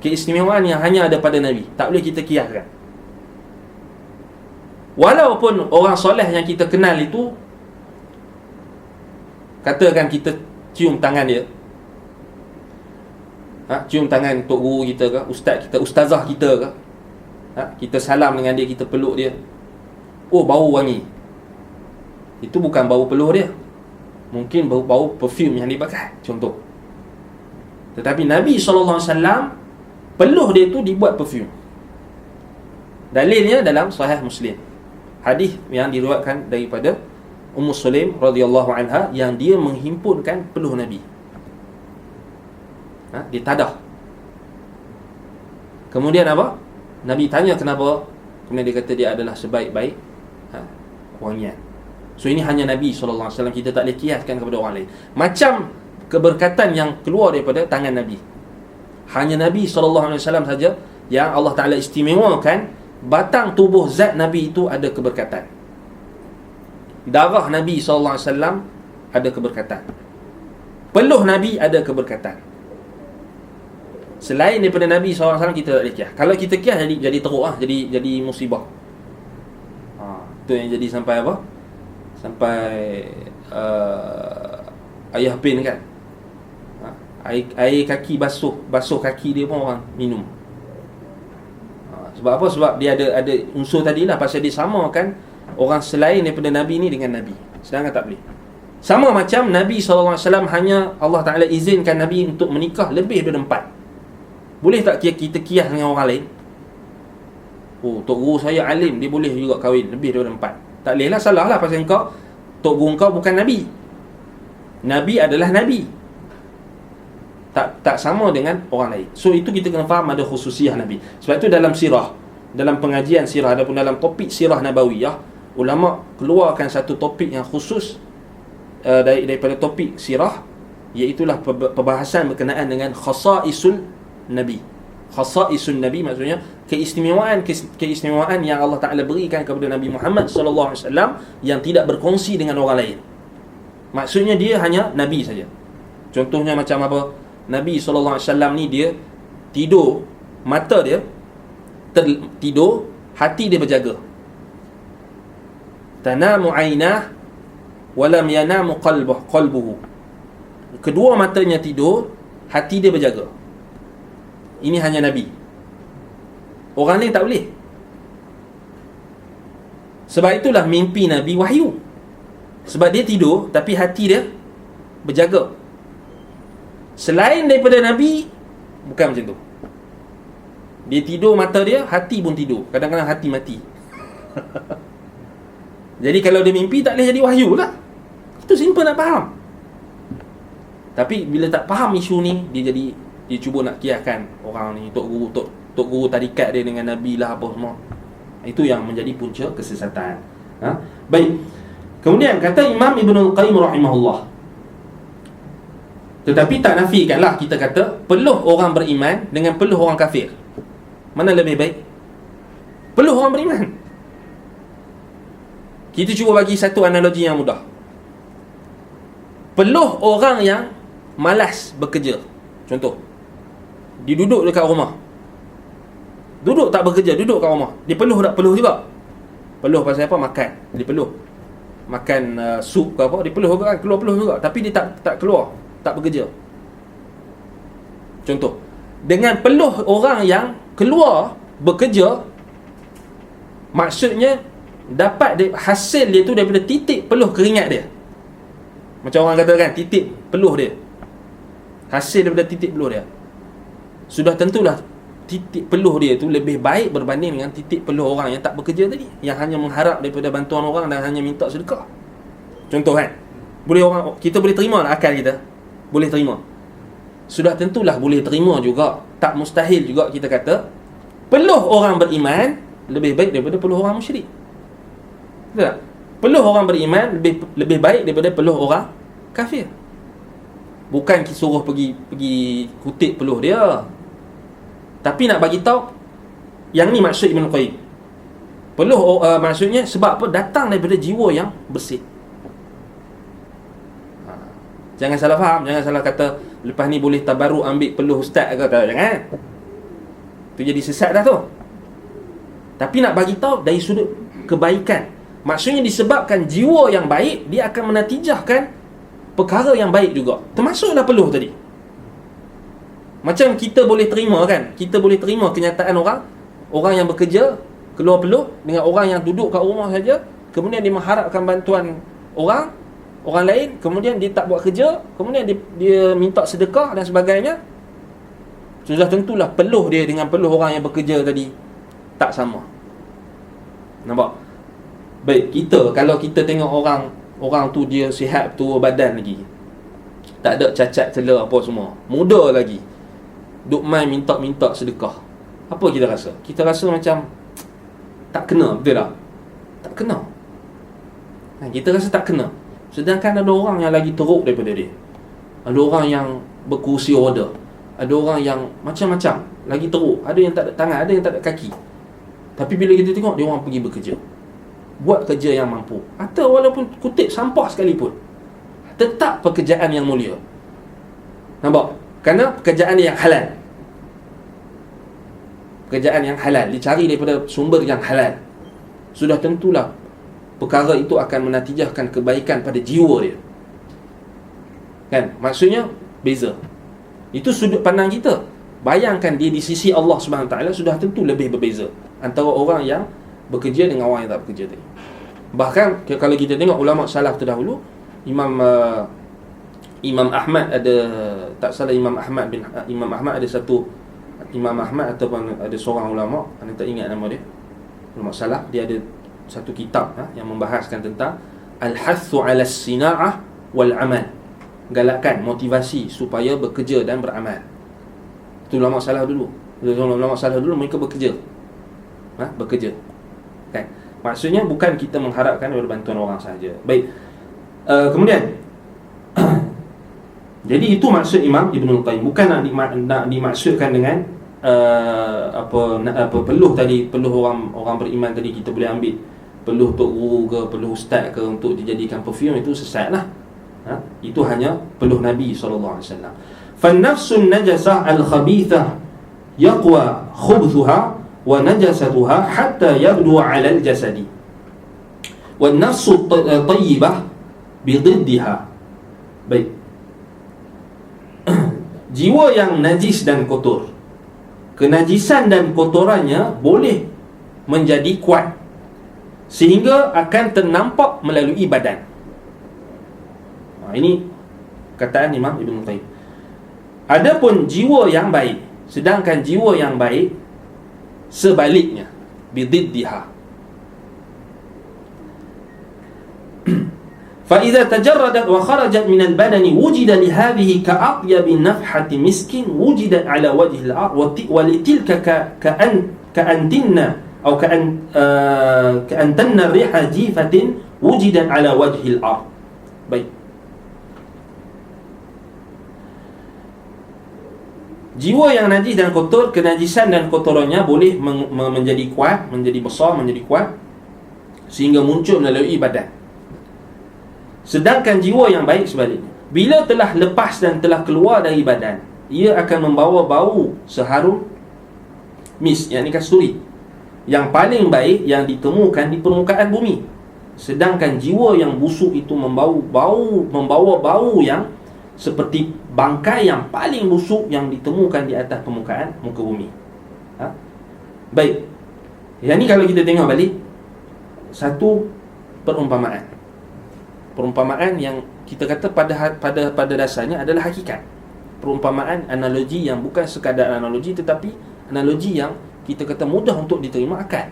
keistimewaan yang hanya ada pada Nabi. Tak boleh kita kiaskan. Walaupun orang soleh yang kita kenal itu, katakan kita cium tangan dia, cium tangan tok guru kita ke, ustaz kita, ustazah kita ke, kita salam dengan dia, kita peluk dia, oh bau wangi. Itu bukan bau peluh dia, mungkin bau perfume yang dipakai, contoh. Tetapi Nabi SAW, peluh dia tu dibuat perfume. Dalilnya dalam Sahih Muslim, hadis yang diriwayatkan daripada Sulaim radhiyallahu anha, yang dia menghimpunkan peluh Nabi. Dia tadah. Kemudian apa? Nabi tanya kenapa? Kemudian dia kata dia adalah sebaik-baik wangian. So ini hanya Nabi SAW. Kita tak boleh kiaskan kepada orang lain. Macam keberkatan yang keluar daripada tangan Nabi, hanya Nabi SAW saja yang Allah Ta'ala istimewakan. Batang tubuh zat Nabi itu ada keberkatan. Darah Nabi SAW ada keberkatan. Peluh Nabi ada keberkatan. Selain daripada Nabi SAW kita tak boleh kias. Kalau kita kias jadi teruk jadi musibah. Itu yang jadi sampai apa? Sampai ayah pin kan, air kaki basuh kaki dia pun orang minum. Sebab apa? Sebab dia ada unsur tadilah, pasal dia samakan orang selain daripada Nabi ni dengan Nabi. Sedangkan tak boleh. Sama macam Nabi SAW hanya Allah Ta'ala izinkan Nabi untuk menikah lebih daripada 4. Boleh tak kita kias dengan orang lain? Oh, tok guru saya alim, dia boleh juga kahwin lebih daripada 4. Tak boleh lah, salah lah. Pasal tok guru kau bukan Nabi. Nabi adalah Nabi, tak sama dengan orang lain. So itu kita kena faham ada khususiah Nabi. Sebab itu dalam sirah, dalam pengajian sirah ataupun dalam topik sirah nabawiyah, ulama keluarkan satu topik yang khusus daripada topik sirah, iaitulah perbahasan berkenaan dengan khasaisul Nabi. Khasaisul Nabi maksudnya keistimewaan yang Allah Ta'ala berikan kepada Nabi Muhammad SAW yang tidak berkongsi dengan orang lain. Maksudnya dia hanya Nabi saja. Contohnya macam apa? Nabi SAW ni dia tidur, mata dia tidur, hati dia berjaga. Tanamu aynah walam yanamu qalbuhu. Kedua matanya tidur, hati dia berjaga. Ini hanya Nabi. Orang lain tak boleh. Sebab itulah mimpi Nabi wahyu. Sebab dia tidur tapi hati dia berjaga. Selain daripada Nabi, bukan macam tu. Dia tidur, mata dia, hati pun tidur. Kadang-kadang hati mati. Jadi kalau dia mimpi, tak boleh jadi wahyu lah. Itu simple nak faham. Tapi bila tak faham isu ni, dia cuba nak kiaskan orang ni, tok guru tarikat dia dengan Nabi lah apa semua. Itu yang menjadi punca kesesatan. Baik. Kemudian kata Imam Ibnul Qayyim rahimahullah, tetapi tak nafikanlah kita kata peluh orang beriman dengan peluh orang kafir. Mana lebih baik? Peluh orang beriman. Kita cuba bagi satu analogi yang mudah. Peluh orang yang malas bekerja. Contoh, dia duduk dekat rumah, duduk tak bekerja, duduk kat rumah. Dia peluh tak? Peluh juga. Peluh pasal apa? Makan. Dia peluh makan sup ke apa, dia peluh juga kan, keluar peluh juga. Tapi dia tak keluar, tak bekerja. Contoh, dengan peluh orang yang keluar bekerja, maksudnya dapat hasil dia tu daripada titik peluh keringat dia. Macam orang kata kan, titik peluh dia, hasil daripada titik peluh dia. Sudah tentulah titik peluh dia tu lebih baik berbanding dengan titik peluh orang yang tak bekerja tadi, yang hanya mengharap daripada bantuan orang dan hanya minta sedekah. Contoh kan, kita boleh terima lah, akal kita boleh terima. Sudah tentulah boleh terima juga, tak mustahil juga kita kata peluh orang beriman lebih baik daripada peluh orang musyrik. Betul tak? Peluh orang beriman lebih baik daripada peluh orang kafir. Bukan suruh pergi kutip peluh dia, tapi nak bagi tahu yang ni maksud Ibn Qayyim. Peluh maksudnya sebab apa? Datang daripada jiwa yang bersih. Jangan salah faham, jangan salah kata lepas ni boleh tabaruk ambil peluh ustaz ke, jangan. Tu jadi sesat dah tu. Tapi nak bagi tahu dari sudut kebaikan. Maksudnya disebabkan jiwa yang baik, dia akan menatijahkan perkara yang baik juga. Termasuklah peluh tadi. Macam kita boleh terima kan, kita boleh terima kenyataan orang yang bekerja keluar peluh dengan orang yang duduk kat rumah saja, kemudian dia mengharapkan bantuan orang lain, kemudian dia tak buat kerja, kemudian dia minta sedekah dan sebagainya. Sudah tentulah peluh dia dengan peluh orang yang bekerja tadi tak sama. Nampak? Baik, kalau kita tengok orang tu dia sihat betul badan lagi, tak ada cacat celah apa semua, muda lagi, duk main minta sedekah, apa kita rasa? Kita rasa macam tak kena, betul tak? Tak kena. Kita rasa tak kena. Sedangkan ada orang yang lagi teruk daripada dia. Ada orang yang berkursi roda, ada orang yang macam-macam lagi teruk, ada yang tak ada tangan, ada yang tak ada kaki. Tapi bila kita tengok dia orang pergi bekerja, buat kerja yang mampu, atau walaupun kutip sampah sekalipun, tetap pekerjaan yang mulia. Nampak? Kerana pekerjaan yang halal. Pekerjaan yang halal, dicari daripada sumber yang halal. Sudah tentulah perkara itu akan menatijahkan kebaikan pada jiwa dia. Kan? Maksudnya beza. Itu sudut pandang kita. Bayangkan dia di sisi Allah SWT sudah tentu lebih berbeza antara orang yang bekerja dengan orang yang tak bekerja tadi. Bahkan kalau kita tengok ulama salaf terdahulu, Imam Ahmad ada, tak salah Imam Ahmad ada satu Imam Ahmad ataupun ada seorang ulama, anda tak ingat nama dia, ulama salaf, dia ada satu kitab yang membahaskan tentang al-hathu 'ala as-sina'ah wal 'amal, galakan, motivasi supaya bekerja dan beramal. Itu ulama salaf dulu. Ulama salaf dulu mereka bekerja. Bekerja. Kan? Maksudnya bukan kita mengharapkan daripada bantuan orang sahaja. Baik. Kemudian jadi itu maksud Imam Ibnul Qayyim. Bukan nak dimaksudkan dengan peluh tadi, peluh orang beriman tadi kita boleh ambil peluh tok guru ke, peluh ustaz ke untuk dijadikan perfume, itu sesat lah. Itu hanya peluh Nabi SAW. Fan-nafsun najasah al-khabithah yaqwa khubthuha wa najasatuha hatta yabdu 'ala al-jasadi. Wan-nafsu tayyibah bididdiha. Baik. Jiwa yang najis dan kotor, kenajisan dan kotorannya boleh menjadi kuat sehingga akan ternampak melalui badan. Ini kataan Imam Ibn Qayyim. Adapun jiwa yang baik, sedangkan jiwa yang baik sebaliknya, bididdiha. فإذا تجردت وخرجت من البدن وجد لهذه كأطيب نفحة مسك وجدت على وجه الأرض ولتلك كأنتن أو كأنتن ريح جيفة وجدت على وجه الأرض. Baik. Jiwa yang najis dan kotor, kenajisan dan kotorannya boleh menjadi kuat, menjadi besar, menjadi kuat sehingga muncul melalui badan. Sedangkan jiwa yang baik sebaliknya, bila telah lepas dan telah keluar dari badan, ia akan membawa bau seharum misk, yakni kasturi, yang paling baik yang ditemukan di permukaan bumi. Sedangkan jiwa yang busuk itu membawa bau yang seperti bangkai yang paling busuk yang ditemukan di atas permukaan muka bumi. Baik. Yang ni kalau kita tengok balik, satu perumpamaan yang kita kata pada dasarnya adalah hakikat. Perumpamaan, analogi yang bukan sekadar analogi, tetapi analogi yang kita kata mudah untuk diterima akal.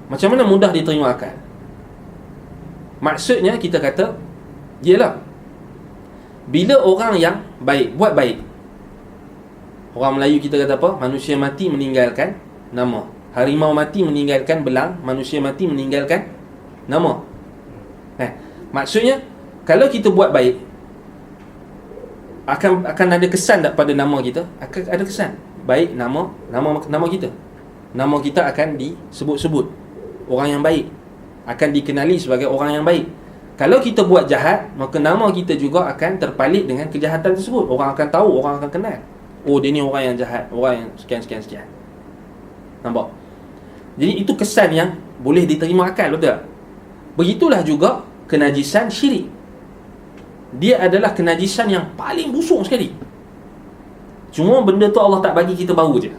Macam mana mudah diterima akal? Maksudnya kita kata, ialah bila orang yang baik buat baik, orang Melayu kita kata apa? Manusia mati meninggalkan nama. Harimau mati meninggalkan belang, manusia mati meninggalkan nama. Maksudnya kalau kita buat baik, akan ada kesan tak pada nama kita? Akan ada kesan. Baik, nama kita. Nama kita akan disebut-sebut. Orang yang baik akan dikenali sebagai orang yang baik. Kalau kita buat jahat, maka nama kita juga akan terpalit dengan kejahatan tersebut. Orang akan tahu, orang akan kenal. Oh, dia ni orang yang jahat, orang yang sekian. Nampak? Jadi itu kesan yang boleh diterima akal, betul tak? Begitulah juga kenajisan syirik. Dia adalah kenajisan yang paling busuk sekali. Cuma benda tu Allah tak bagi kita bau je.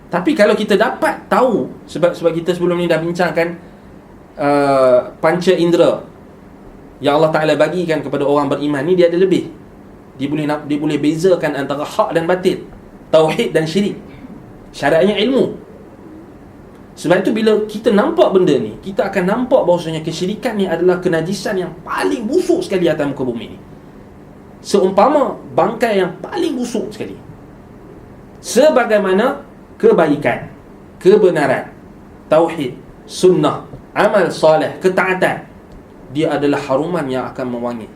Tapi kalau kita dapat tahu, sebab kita sebelum ni dah bincangkan panca indera yang Allah Ta'ala bagikan kepada orang beriman ni, dia ada lebih. Dia boleh bezakan antara hak dan batil, tauhid dan syirik. Syaratnya ilmu. Sebab itu bila kita nampak benda ni, kita akan nampak bahawasanya kesyirikan ni adalah kenajisan yang paling busuk sekali atas muka bumi ni. Seumpama bangkai yang paling busuk sekali. Sebagaimana kebaikan, kebenaran, tauhid, sunnah, amal soleh, ketaatan, dia adalah haruman yang akan mewangi.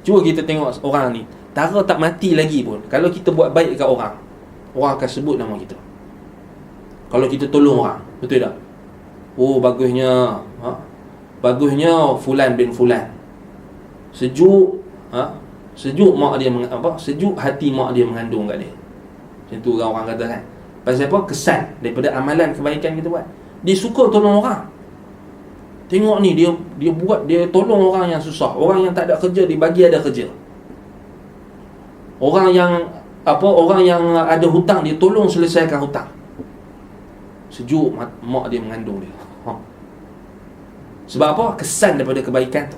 Cuba kita tengok orang ni, tara tak mati lagi pun, kalau kita buat baik kat orang akan sebut nama kita. Kalau kita tolong orang, betul tak? Oh, bagusnya fulan bin fulan. Sejuk mak dia sejuk hati mak dia mengandung kat dia. Macam tu orang kata kan. Pasal apa? Kesan daripada amalan kebaikan kita buat. Dia suka tolong orang. Tengok ni, dia tolong orang yang susah, orang yang tak ada kerja, dia bagi ada kerja. Orang yang ada hutang, dia tolong selesaikan hutang. Sejuk mak dia mengandung dia. Sebab apa? Kesan daripada kebaikan tu.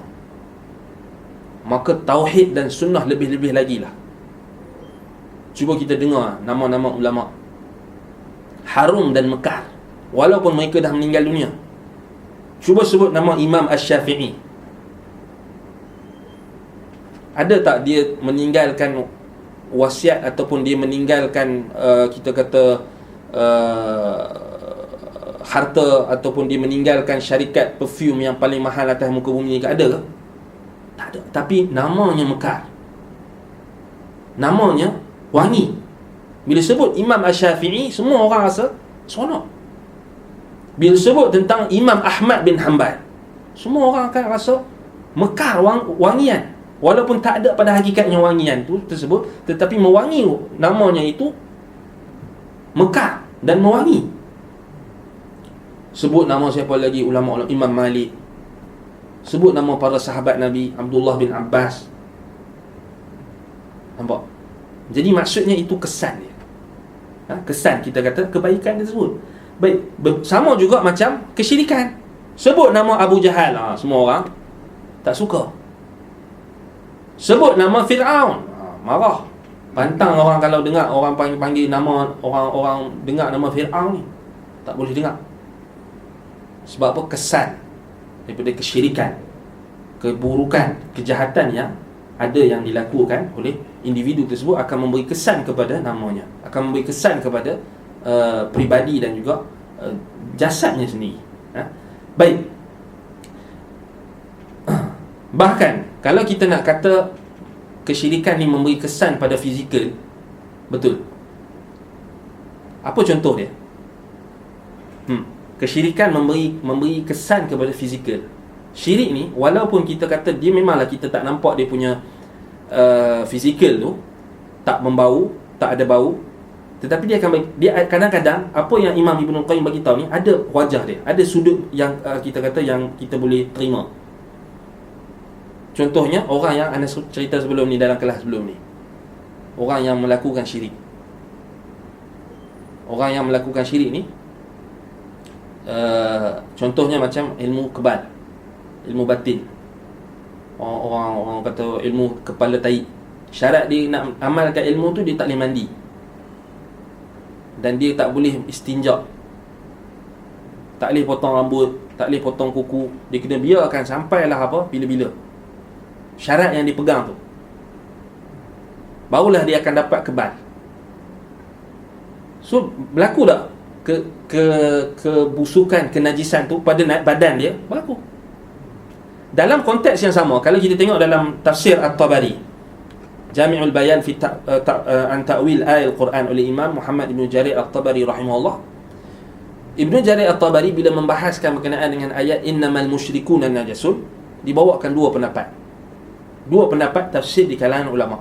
Maka tauhid dan sunnah lebih-lebih lagi lah. Cuba kita dengar nama-nama ulama harum dan mekar walaupun mereka dah meninggal dunia. Cuba sebut nama Imam Asy-Syafi'i. Ada tak dia meninggalkan wasiat ataupun dia meninggalkan kita kata harta ataupun dia meninggalkan syarikat perfume yang paling mahal atas muka bumi ni? Ada ke? Tak ada. Tapi namanya mekar, namanya wangi. Bila sebut Imam Asy-Syafi'i, semua orang rasa seronok. Bila sebut tentang Imam Ahmad bin Hanbal, semua orang akan rasa mekar, wangian. Walaupun tak ada pada hakikatnya wangian tu tersebut, tetapi mewangi, namanya itu mekar dan mewangi. Sebut nama siapa lagi? Ulama-ulama, Imam Malik. Sebut nama para sahabat Nabi, Abdullah bin Abbas. Nampak? Jadi maksudnya itu kesan dia. Kesan, kita kata kebaikan tersebut. Baik, sama juga macam kesyirikan. Sebut nama Abu Jahal, semua orang tak suka. Sebut nama Fir'aun, marah. Pantang orang kalau dengar orang panggil nama, orang dengar nama Fir'aun ni, tak boleh dengar. Sebab apa? Kesan daripada kesyirikan, keburukan, kejahatan yang ada yang dilakukan oleh individu tersebut akan memberi kesan kepada namanya, akan memberi kesan kepada peribadi dan juga jasadnya sendiri. Baik. Bahkan kalau kita nak kata kesyirikan ni memberi kesan pada fizikal, betul. Apa contoh dia? Kesyirikan memberi kesan kepada fizikal. Syirik ni walaupun kita kata dia memanglah kita tak nampak dia punya fizikal tu, tak membau, tak ada bau, tetapi dia kadang-kadang apa yang Imam Ibn Qayyim bagi tahu ni, ada wajah dia, ada sudut yang kita kata yang kita boleh terima. Contohnya orang yang anda cerita sebelum ni, dalam kelas sebelum ni, orang yang melakukan syirik. Orang yang melakukan syirik ni contohnya macam ilmu kebal, ilmu batin. Orang kata ilmu kepala tai. Syarat dia nak amalkan ilmu tu, dia tak boleh mandi, dan dia tak boleh istinja, tak boleh potong rambut, tak boleh potong kuku. Dia kena biarkan sampailah apa, bila-bila syarat yang dipegang tu, barulah dia akan dapat kebal. So berlaku tak kebusukan, kenajisan tu pada badan dia? Berlaku. Dalam konteks yang sama, kalau kita tengok dalam tafsir At-Tabari, Jami'ul Bayan fi an ta'wil ayat Al-Quran oleh Imam Muhammad Ibn Jarir At-Tabari rahimahullah. Ibn Jarir At-Tabari bila membahaskan berkenaan dengan ayat innamal musyrikuna najasun, dibawakan dua pendapat tafsir di kalangan ulama.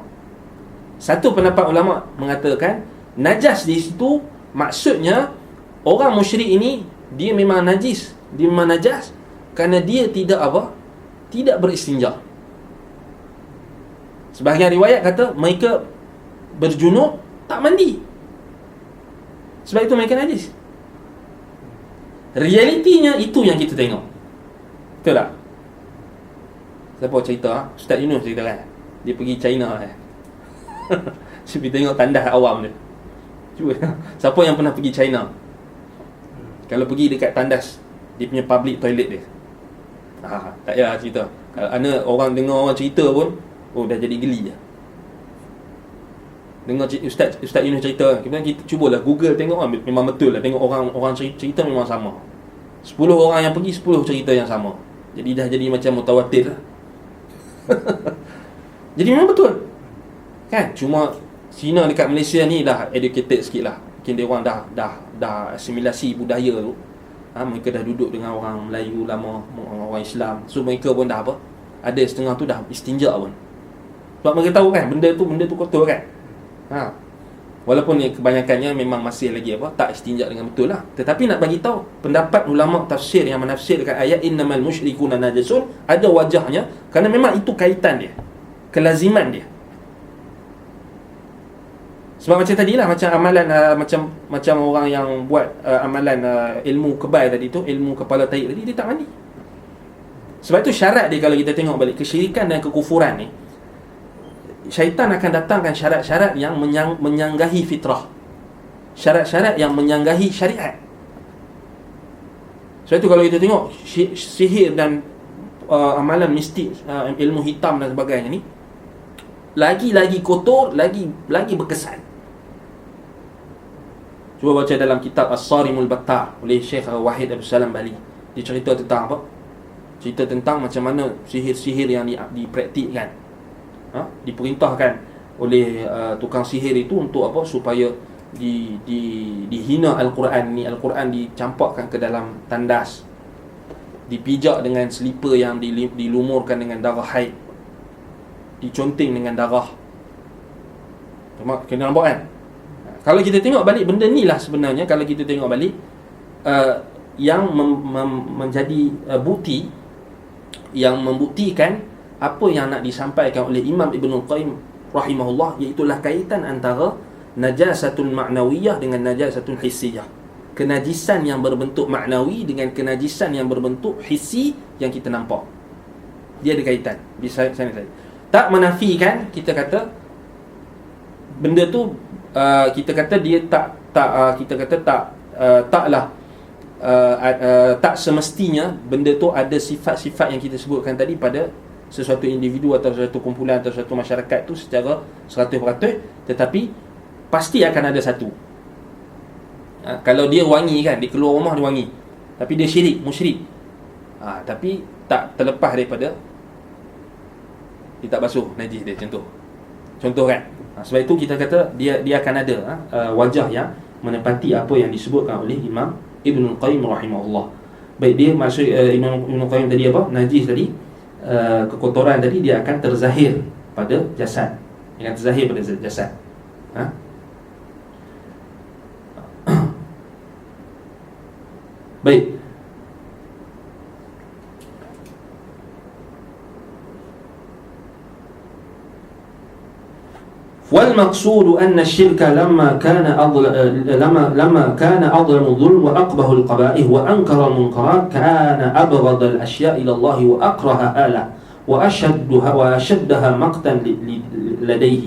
Satu pendapat ulama mengatakan najas di situ maksudnya orang musyrik ini dia memang najis, dia memang najas kerana dia tidak beristinja. Sebahagian riwayat kata mereka berjunub tak mandi, sebab itu mereka najis. Realitinya itu yang kita tengok. Betul tak? Siapa cerita? Ustaz Yunus cerita kan, dia pergi China Cuba tengok tandas awam dia. Cuba siapa yang pernah pergi China, kalau pergi dekat tandas dia punya public toilet dia, tak payah cerita. Kalau ada orang dengar orang cerita pun, dah jadi geli je. Dengar Ustaz Yunus cerita, kita cubalah Google tengok, memang betul lah. Tengok orang cerita memang sama. 10 orang yang pergi, 10 cerita yang sama. Jadi dah jadi macam mutawatir lah. Jadi memang betul kan. Cuma Cina dekat Malaysia ni dah educated sikit lah. Mungkin dia orang dah asimilasi budaya tu. Mereka dah duduk dengan orang Melayu lama, orang Islam. So mereka pun dah ada setengah tu dah istinja pun. Sebab mereka tahu kan benda tu kotor kan. Walaupun kebanyakannya memang masih lagi tak istinja dengan betul lah. Tetapi nak bagi tahu pendapat ulama tafsir yang menafsirkan ayat innamal musyrikuna najasun, ada wajahnya kerana memang itu kaitan dia, kelaziman dia. Sebab macam tadilah, macam amalan macam orang yang buat amalan ilmu kebal tadi tu, ilmu kepala tai tadi, dia tak mandi. Sebab itu syarat dia, kalau kita tengok balik kesyirikan dan kekufuran ni, syaitan akan datangkan syarat-syarat yang menyanggahi fitrah, syarat-syarat yang menyanggahi syariat. Sebab itu kalau kita tengok sihir dan amalan mistik, ilmu hitam dan sebagainya ni, lagi kotor, lagi berkesan. Cuba baca dalam kitab As-Sarimul Battar oleh Syekh Wahid Abdul Salam Bali. Dia cerita tentang apa? Cerita tentang macam mana sihir-sihir yang dipraktikkan, diperintahkan oleh tukang sihir itu untuk apa? Supaya dihina Al-Quran ni. Al-Quran dicampakkan ke dalam tandas, dipijak dengan selipar yang dilumurkan dengan darah haid, diconteng dengan darah. Kena nampak kan? Kalau kita tengok balik, benda ni lah sebenarnya, kalau kita tengok balik, yang menjadi bukti, yang membuktikan apa yang nak disampaikan oleh Imam Ibnul Qayyim rahimahullah, iaitulah kaitan antara najasatul ma'nawiyah dengan najasatul hissiyah. Kenajisan yang berbentuk maknawi dengan kenajisan yang berbentuk hissi yang kita nampak. Dia ada kaitan. Bisa saya tak menafikan, kita kata benda tu kita kata dia tak semestinya benda tu ada sifat-sifat yang kita sebutkan tadi pada sesuatu individu atau sesuatu kumpulan atau sesuatu masyarakat tu secara 100%, tetapi pasti akan ada satu. Kalau dia wangi kan, dia keluar rumah dia wangi, tapi dia syirik, musyrik, tapi tak terlepas daripada dia tak basuh najis dia, contoh kan. Sebab itu kita kata dia akan ada wajah yang menepati apa yang disebutkan oleh Imam Ibnul Qayyim rahimahullah. Baik, dia maksud Imam Ibnul Qayyim tadi apa? Najis tadi, kekotoran tadi, dia akan terzahir pada jasad. Dia akan terzahir pada jasad. Baik. والمقصود أن الشرك لما كان أظلم الظلم وأقبح القبائح وأنكر المنكرات كان أبغض الأشياء إلى الله وأكرهها له وأشدها مقتا لديه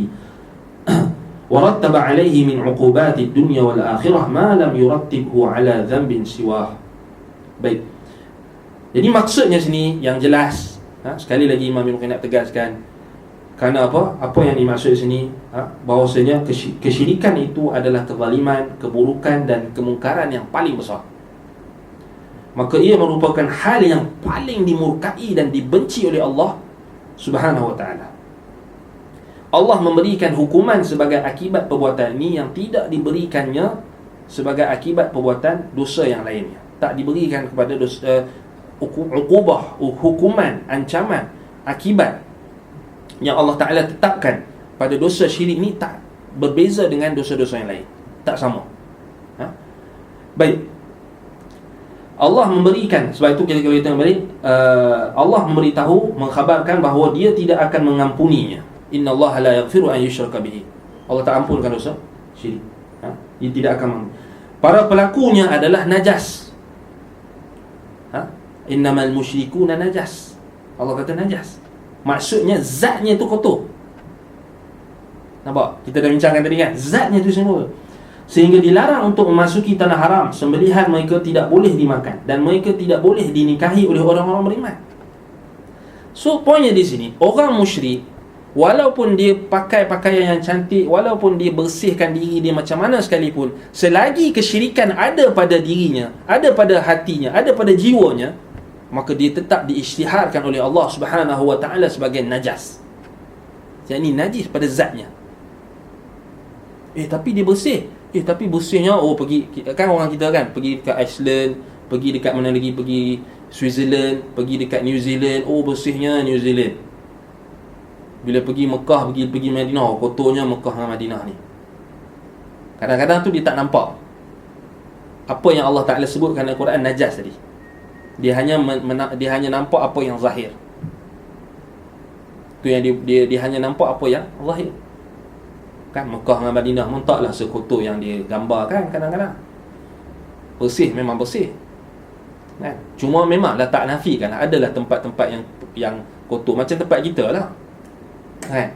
ورتب عليه من عقوبات الدنيا والآخرة ما لم يرتبه على ذنب سواه. Baik. Jadi maksudnya sini yang jelas, sekali lagi Imam Ibn Qayyim nak tegaskan, kerana apa? Apa yang dimaksud sini, bahawasanya kesyirikan itu adalah kezaliman, keburukan dan kemungkaran yang paling besar. Maka ia merupakan hal yang paling dimurkai dan dibenci oleh Allah Subhanahu wa ta'ala. Allah memberikan hukuman sebagai akibat perbuatan ini yang tidak diberikannya sebagai akibat perbuatan dosa yang lainnya. Tak diberikan kepada dosa uqubah, hukuman, ancaman, akibat yang Allah Ta'ala tetapkan pada dosa syirik ni tak berbeza dengan dosa-dosa yang lain, tak sama. Baik, Allah memberikan, sebab itu kita tengok balik, Allah memberitahu, mengkhabarkan bahawa dia tidak akan mengampuninya. Inna Allah la yaghfiru an yushraka bihi. Allah tak ampunkan dosa syirik. Dia tidak akan para pelakunya adalah najas. Innamal musyrikuna najas. Allah kata najas, maksudnya zatnya tu kotor. Nampak? Kita dah bincangkan tadi kan, zatnya tu semua. Sehingga dilarang untuk memasuki tanah haram. Sembelihan mereka tidak boleh dimakan, dan mereka tidak boleh dinikahi oleh orang-orang beriman. So poinnya di sini, orang musyrik, walaupun dia pakai pakaian yang cantik, walaupun dia bersihkan diri dia macam mana sekalipun, selagi kesyirikan ada pada dirinya, ada pada hatinya, ada pada jiwanya, maka dia tetap diisytiharkan oleh Allah Subhanahu wa ta'ala sebagai najas. Jadi najis pada zatnya. Tapi dia bersih. Tapi bersihnya, pergi, kan orang kita kan pergi dekat Iceland, pergi dekat mana lagi, pergi Switzerland, pergi dekat New Zealand, bersihnya New Zealand. Bila pergi Mekah, pergi Madinah, kotornya Mekah dengan Madinah ni. Kadang-kadang tu dia tak nampak apa yang Allah Ta'ala sebutkan dalam Quran najas tadi. Dia hanya nampak apa yang zahir. Tu yang dia hanya nampak apa yang zahir. Kan Mekah dengan Madinah pun taklah sekotor yang dia gambarkan kadang-kadang. Bersih, memang bersih. kan? Cuma memanglah tak nafikan, adalah tempat-tempat yang kotor macam tempat kita lah, kan?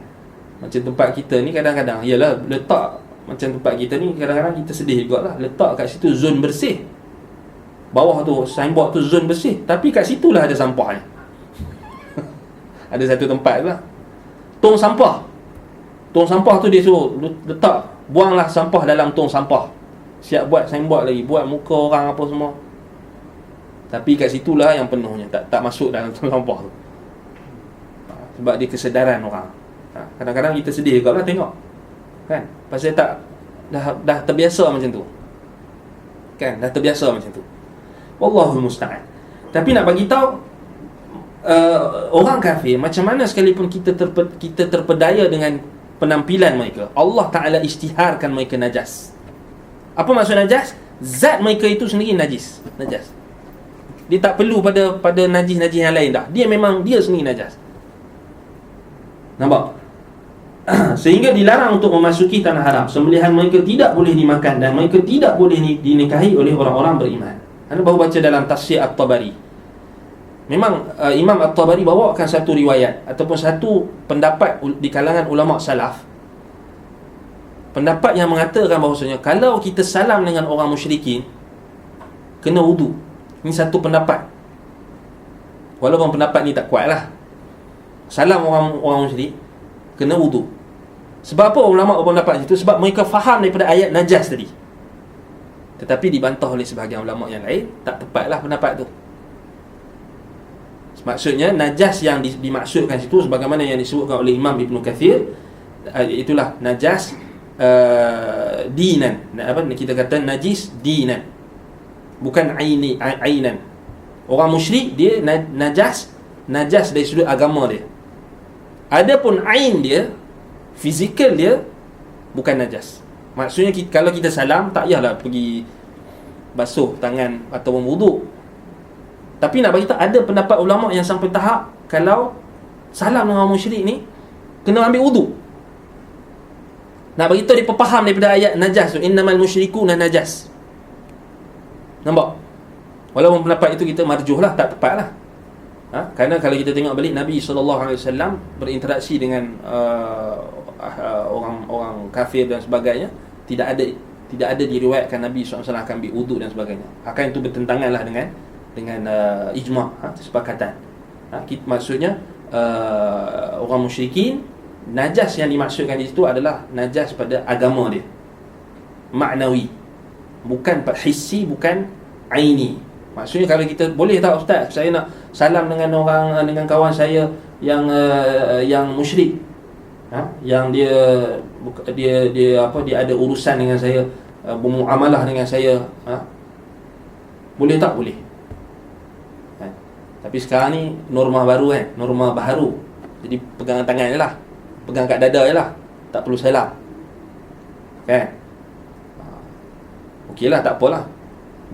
Macam tempat kita ni kadang-kadang, yalah, letak macam tempat kita ni kadang-kadang kita sedih jugalah, letak kat situ zon bersih, bawah tu signboard tu zon bersih, tapi kat situlah ada sampahnya. Ada satu tempat lah, tong sampah tu dia suruh letak, buanglah sampah dalam tong sampah. Siap buat signboard lagi, buat muka orang apa semua, tapi kat situlah yang penuhnya, tak masuk dalam tong sampah tu. Sebab dia kesedaran orang. Kadang-kadang kita sedih juga lah tengok, kan? Pasal dah terbiasa macam tu, kan? Dah terbiasa macam tu. Wallahul musta'an. Tapi nak bagi tahu orang kafir, macam mana sekalipun kita terpedaya dengan penampilan mereka, Allah Ta'ala isytiharkan mereka najas. Apa maksud najas? Zat mereka itu sendiri najas. Dia tak perlu pada najis-najis yang lain dah. Dia memang dia sendiri najas. Nampak? Sehingga dilarang untuk memasuki tanah haram. Sembelihan mereka tidak boleh dimakan dan mereka tidak boleh dinikahi oleh orang-orang beriman. Anda baru baca dalam Tafsir At-Tabari. Memang Imam At-Tabari bawakan satu riwayat ataupun satu pendapat di kalangan ulama salaf. Pendapat yang mengatakan bahawasanya kalau kita salam dengan orang musyrikin, kena wudu. Ini satu pendapat. Walaupun pendapat ni tak kuat lah. Salam orang musyrik, kena wudu. Sebab apa ulama berpendapat itu? Sebab mereka faham daripada ayat najas tadi. Tetapi dibantah oleh sebahagian ulama yang lain, tak tepatlah pendapat tu. Maksudnya najas yang dimaksudkan situ sebagaimana yang disebutkan oleh Imam Ibn Kathir, itulah najas dinan. Apa kita kata najis dinan, bukan ainan. Orang musyrik dia najas dari sudut agama dia. Adapun ain dia, fizikal dia, bukan najas. Maksudnya kalau kita salam, tak payahlah pergi basuh tangan ataupun wuduk. Tapi nak bagi tahu, ada pendapat ulama yang sampai tahap kalau salam dengan orang musyrik ni kena ambil wuduk. Nak bagi tahu dia faham daripada ayat najas tu, innamal musyrikuna najas. Nampak? Walaupun pendapat itu kita marjuh lah, tak tepat lah. Kerana kalau kita tengok balik, Nabi SAW berinteraksi dengan orang kafir dan sebagainya, tidak ada diriwayatkan Nabi SAW akan ambil wuduk dan sebagainya. Akan itu bertentangan lah dengan ijma', kesepakatan. Maksudnya orang musyrikin, najas yang dimaksudkan di situ adalah najas pada agama dia, maknawi, bukan hissi, bukan aini. Maksudnya kalau kita boleh tak ustaz, saya nak salam dengan kawan saya yang musyrik, yang dia ada urusan dengan saya, bermuamalah dengan saya, boleh tak? Boleh. Tapi sekarang ni norma baru kan, norma baharu. Jadi pegang tangan je lah, pegang kat dada je lah, tak perlu salam, kan? Okeylah, tak apalah,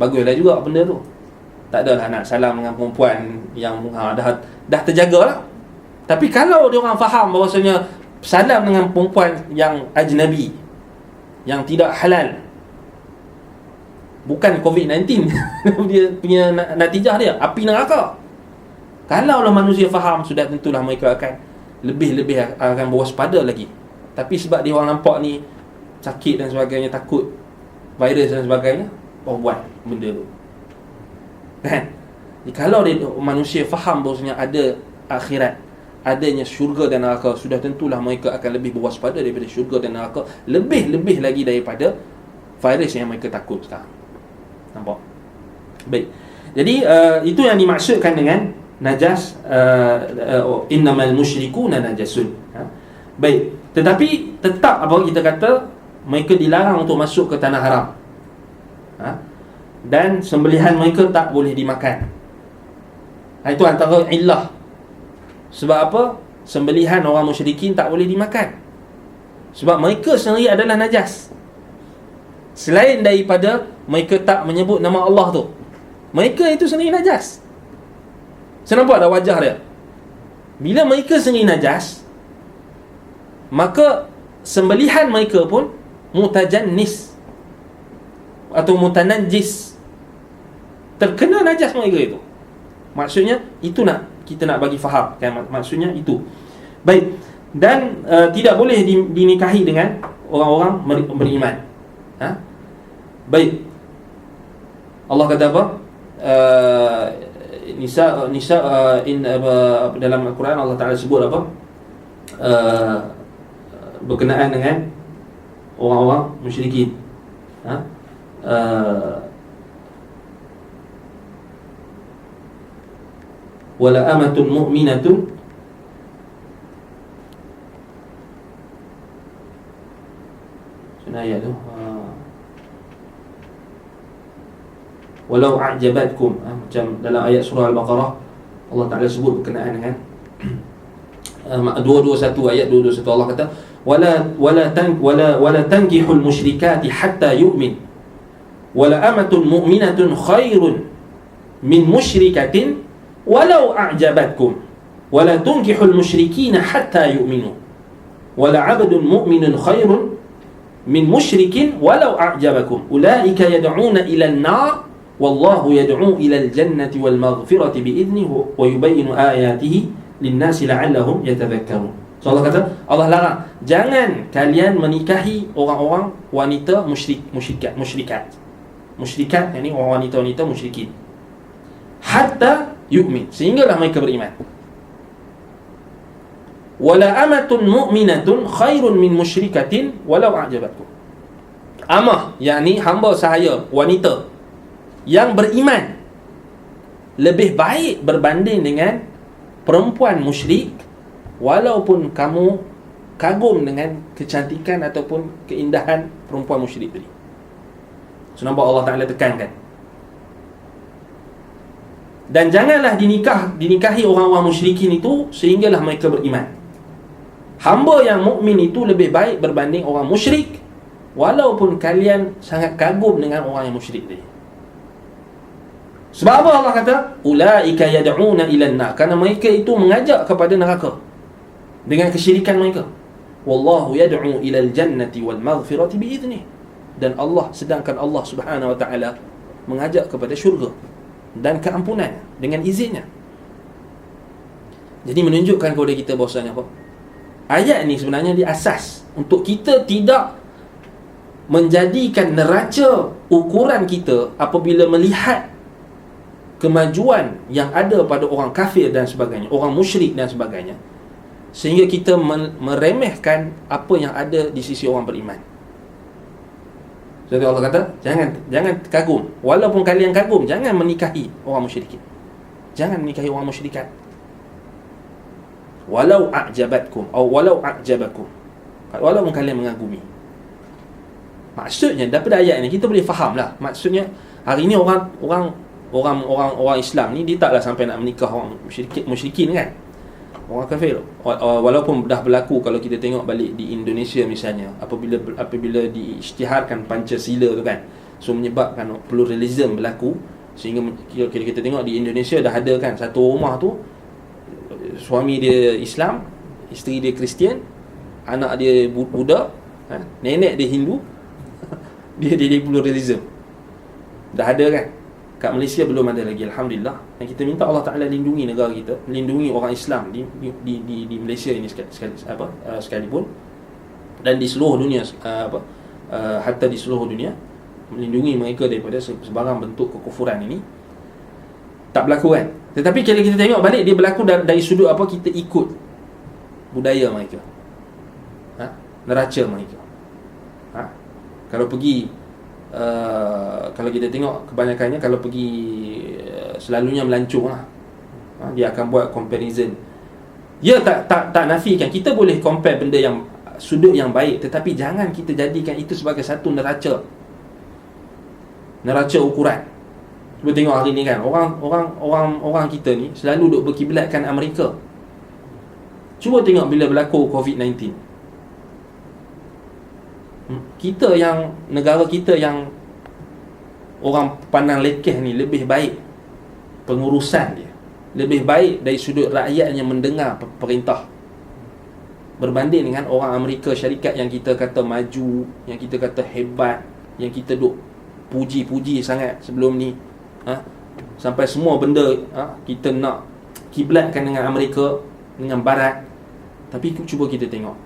baguslah juga benda tu. Tak adalah nak salam dengan perempuan yang dah terjaga lah. Tapi kalau dia orang faham bahawasanya salam dengan perempuan yang ajnabi, yang tidak halal, bukan COVID-19 dia punya natijah dia api neraka. Kalaulah manusia faham, sudah tentulah mereka akan lebih akan berwaspada lagi. Tapi sebab dia orang nampak ni sakit dan sebagainya, takut virus dan sebagainya, buat benda tu, kan? Jadi kalau manusia faham bahawasanya ada akhirat, adanya syurga dan neraka, sudah tentulah mereka akan lebih berwaspada daripada syurga dan neraka, lebih lagi daripada virus yang mereka takut sekarang. Nampak? Baik. Jadi itu yang dimaksudkan dengan najas, innamal musyrikuna najasun. Baik. Tetapi tetap apa kita kata, mereka dilarang untuk masuk ke tanah haram. Dan sembelihan mereka tak boleh dimakan. Itu antara illah. Sebab apa? Sembelihan orang musyrikin tak boleh dimakan. Sebab mereka sendiri adalah najas. Selain daripada mereka tak menyebut nama Allah tu, mereka itu sendiri najas. Saya nampak dah wajah dia. Bila mereka sendiri najas, maka sembelihan mereka pun mutajannis atau mutanajjis. terkena najis mereka itu. Maksudnya itu kita nak bagi faham kan, maksudnya itu. Baik. Dan tidak boleh dinikahi dengan orang-orang beriman. Baik. Allah kata apa? Nisa dalam Al-Quran Allah Ta'ala sebut apa? Berkenaan dengan orang-orang musyrikin. Wala amatun mu'minatun ayat tu walau a'jabatkum, macam dalam ayat surah Al-Baqarah Allah Ta'ala sebut berkenaan dengan 221 ayat 221 Allah kata wala tankihul musyrikati hatta yu'min wala amatun mu'minatun khairun min musyrikatin walau a'jabatkum wala tunkihul musyrikina hatta yu'minu wala 'abdun mu'minun khairun min musyrikin walau a'jabakum ulaika yad'una ila an-nar wallahu yad'u ila al-jannati wal maghfirati bi'idnihi wa yubayyinu ayatihi lin-nasi la'allahum yatadhakkarun. So Allah kata, Allah larang jangan kalian menikahi orang-orang wanita musyrikat, yakni orang wanita musyrikin hatta yu'min, sehinggalah mereka beriman. Wala amatun mu'minatun khairun min musyrikatin walau a'jabatkum. Amah, yakni hamba sahaya wanita yang beriman lebih baik berbanding dengan perempuan musyrik walaupun kamu kagum dengan kecantikan ataupun keindahan perempuan musyrik tadi. So nampak Allah Ta'ala tekankan. Dan janganlah dinikahi orang-orang musyrikin itu sehinggalah mereka beriman. Hamba yang mukmin itu lebih baik berbanding orang musyrik walaupun kalian sangat kagum dengan orang yang musyrik tadi. Sebab apa Allah kata ulaika yad'una ila an-nar, kerana mereka itu mengajak kepada neraka dengan kesyirikan mereka. Wallahu yad'u ila al-jannati wal maghfirati bi'idnihi, dan sedangkan Allah Subhanahu wa taala mengajak kepada syurga dan keampunan dengan izinnya. Jadi menunjukkan kepada kita bahawasanya apa? Ayat ni sebenarnya dia asas untuk kita tidak menjadikan neraca ukuran kita apabila melihat kemajuan yang ada pada orang kafir dan sebagainya, orang musyrik dan sebagainya, sehingga kita meremehkan apa yang ada di sisi orang beriman. Jadi Allah kata, jangan kagum. Walaupun kalian kagum, jangan menikahi orang musyrikin. Jangan menikahi orang musyrikat. Walau a'jabatkum atau walau a'jabakum, walaupun kalian mengagumi. Maksudnya daripada ayat ni kita boleh fahamlah. Maksudnya hari ni orang Islam ni dia taklah sampai nak menikah orang musyrikin kan. Orang kafir. Walaupun dah berlaku, kalau kita tengok balik di Indonesia misalnya, apabila diisytiharkan Pancasila tu kan, so menyebabkan pluralism berlaku, sehingga kita tengok di Indonesia dah ada kan satu rumah tu suami dia Islam, isteri dia Kristian, anak dia Buddha, nenek dia Hindu. dia pluralism. Dah ada kan. Kat Malaysia belum ada lagi, alhamdulillah. Dan kita minta Allah Taala lindungi negara kita, melindungi orang Islam di Malaysia ini sekalipun, dan di seluruh dunia, hatta di seluruh dunia, melindungi mereka daripada sebarang bentuk kekufuran ini. Tak berlaku kan. Tetapi kalau kita tengok balik, dia berlaku dari sudut apa? Kita ikut budaya mereka, neraca mereka. Kalau pergi, kalau kita tengok kebanyakannya, kalau pergi selalunya melancong lah, dia akan buat comparison. Ya, tak nafikan kita boleh compare benda yang sudut yang baik, tetapi jangan kita jadikan itu sebagai satu neraca ukuran. Cuba tengok hari ni kan, orang kita ni selalu duk berkiblatkan Amerika. Cuba tengok bila berlaku COVID-19. Negara kita yang orang pandang lekeh ni lebih baik pengurusan dia, lebih baik dari sudut rakyat yang mendengar perintah, berbanding dengan orang Amerika Syarikat yang kita kata maju, yang kita kata hebat, yang kita duk puji-puji sangat sebelum ni. Sampai semua benda kita nak kiblatkan dengan Amerika, dengan Barat. Tapi cuba kita tengok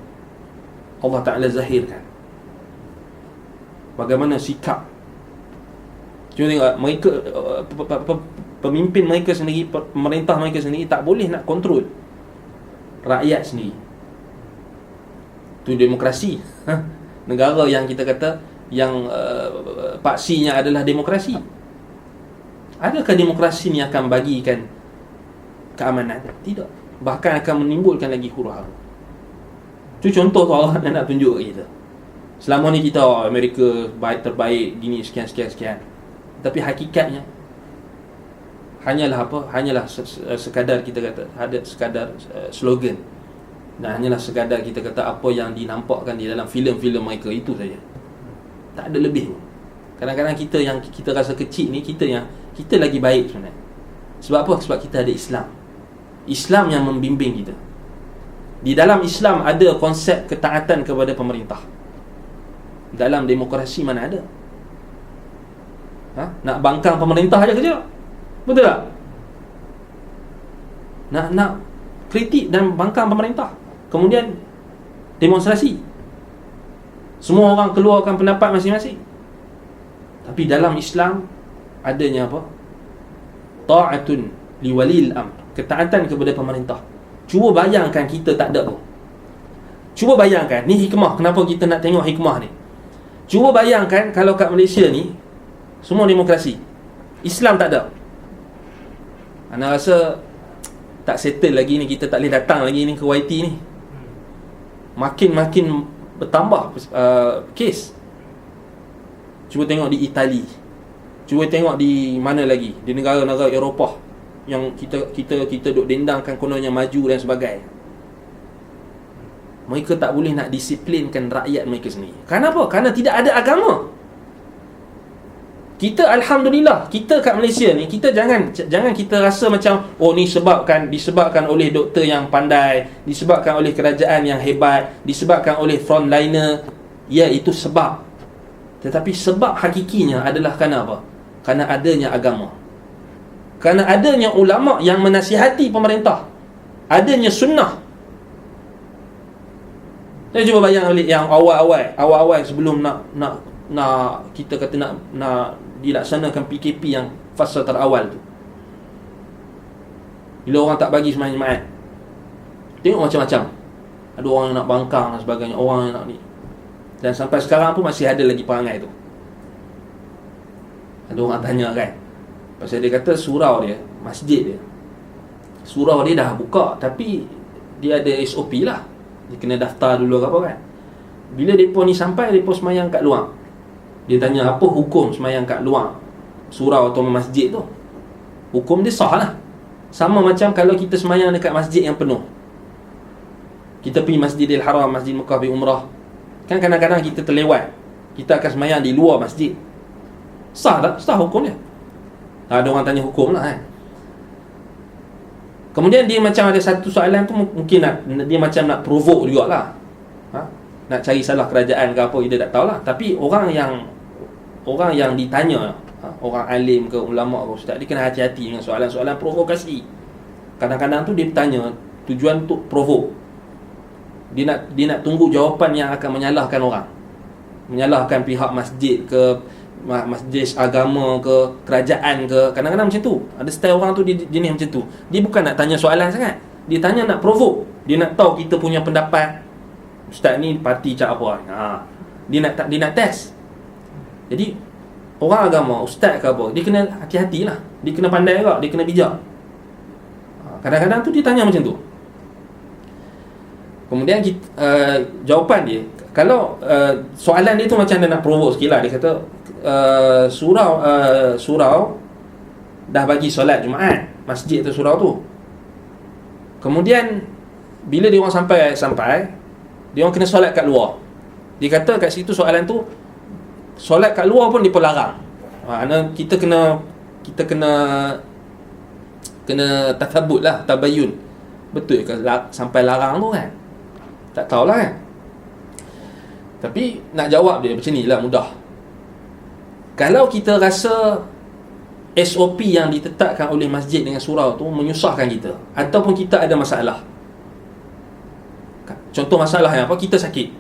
Allah Ta'ala zahirkan bagaimana sikap. Cuba tengok mereka, pemimpin mereka sendiri, pemerintah mereka sendiri tak boleh nak kontrol rakyat sendiri. Itu demokrasi. Negara yang kita kata yang paksinya adalah demokrasi. Adakah demokrasi ni akan bagikan keamanan? Tidak. Bahkan akan menimbulkan lagi huru-hara. Itu contoh tu Allah nak tunjuk kat kita. Selama ni kita Amerika baik terbaik gini sekian. Tapi hakikatnya hanyalah apa? Hanyalah sekadar kita kata, ada sekadar slogan. Dan hanyalah sekadar kita kata apa yang dinampakkan di dalam filem-filem mereka, itu saja. Tak ada lebih. Kadang-kadang kita yang kita rasa kecil ni, kita lagi baik sebenarnya. Sebab apa? Sebab kita ada Islam. Islam yang membimbing kita. Di dalam Islam ada konsep ketaatan kepada pemerintah. Dalam demokrasi mana ada? Nak bangkang pemerintah aja kerja. Betul tak? Nak kritik dan bangkang pemerintah. Kemudian demonstrasi. Semua orang keluarkan pendapat masing-masing. Tapi dalam Islam adanya apa? Ta'atun liwalil amr, ketaatan kepada pemerintah. Cuba bayangkan kita tak ada tu. Cuba bayangkan, ni hikmah, kenapa kita nak tengok hikmah ni. Cuba bayangkan kalau kat Malaysia ni semua demokrasi, Islam tak ada. Ana rasa tak settle lagi ni, kita tak boleh datang lagi ni ke YT ni. Makin bertambah kes. Cuba tengok di Itali. Cuba tengok di mana lagi, di negara-negara Eropah yang kita duk dendangkan kononnya maju dan sebagainya. Mereka tak boleh nak disiplinkan rakyat mereka sendiri. Kenapa? Kerana tidak ada agama. Kita alhamdulillah, kita kat Malaysia ni, kita jangan kita rasa macam ni disebabkan oleh doktor yang pandai, disebabkan oleh kerajaan yang hebat, disebabkan oleh frontliner. Ya, itu sebab. Tetapi sebab hakikinya adalah kerana apa? Kerana adanya agama. Kerana adanya ulama yang menasihati pemerintah. Adanya sunnah. Saya cuba bayang balik yang awal-awal sebelum nak kita kata nak dilaksanakan PKP yang fasa terawal tu. Bila orang tak bagi sembahyang Jumaat, tengok macam-macam. Ada orang yang nak bangkang dan sebagainya, orang yang nak ni. Dan sampai sekarang pun masih ada lagi perangai tu. Ada orang tanya kan, pasal dia kata surau dia, masjid dia, surau dia dah buka, tapi dia ada SOP lah. Dia kena daftar dulu ke apa kan. Bila mereka ni sampai, mereka semayang kat luar. Dia tanya apa hukum semayang kat luar surau atau masjid tu. Hukum dia sah lah. Sama macam kalau kita semayang dekat masjid yang penuh. Kita pergi Masjidil Haram, Masjid Mekah, pergi umrah. Kan kadang-kadang kita terlewat, kita akan semayang di luar masjid. Sah tak? Sah hukum dia. Ada orang tanya hukum lah kan. Kemudian dia macam ada satu soalan tu, mungkin dia macam nak provoke jugalah. Nak cari salah kerajaan ke apa, dia tak tahulah. Tapi orang yang ditanya, orang alim ke ulama ke ustaz, dia kena hati-hati dengan soalan-soalan provokasi. Kadang-kadang tu dia bertanya tujuan untuk provoke. Dia nak tunggu jawapan yang akan menyalahkan orang, menyalahkan pihak masjid ke, masjid agama ke, kerajaan ke. Kadang-kadang macam tu. Ada style orang tu, dia jenis macam tu. Dia bukan nak tanya soalan sangat, dia tanya nak provoke. Dia nak tahu kita punya pendapat. Ustaz ni parti cak apa? Dia nak test. Jadi orang agama, ustaz ke apa, dia kena hati-hatilah. Dia kena pandai juga, dia kena bijak. Kadang-kadang tu dia tanya macam tu. Kemudian jawapan dia, kalau soalan dia tu macam dia nak provoke sikit lah. Dia kata surau dah bagi solat Jumaat, masjid tu surau tu. Kemudian bila dia orang sampai dia orang kena solat kat luar. Dia kata kat situ soalan tu, solat kat luar pun diperlarang. Kita kena tathabut lah, tabayun. Betul ke sampai larang tu kan? Tak tahulah kan. Tapi nak jawab dia macam ni lah, mudah. Kalau kita rasa SOP yang ditetapkan oleh masjid dengan surau tu menyusahkan kita, ataupun kita ada masalah. Contoh masalah yang apa, kita sakit.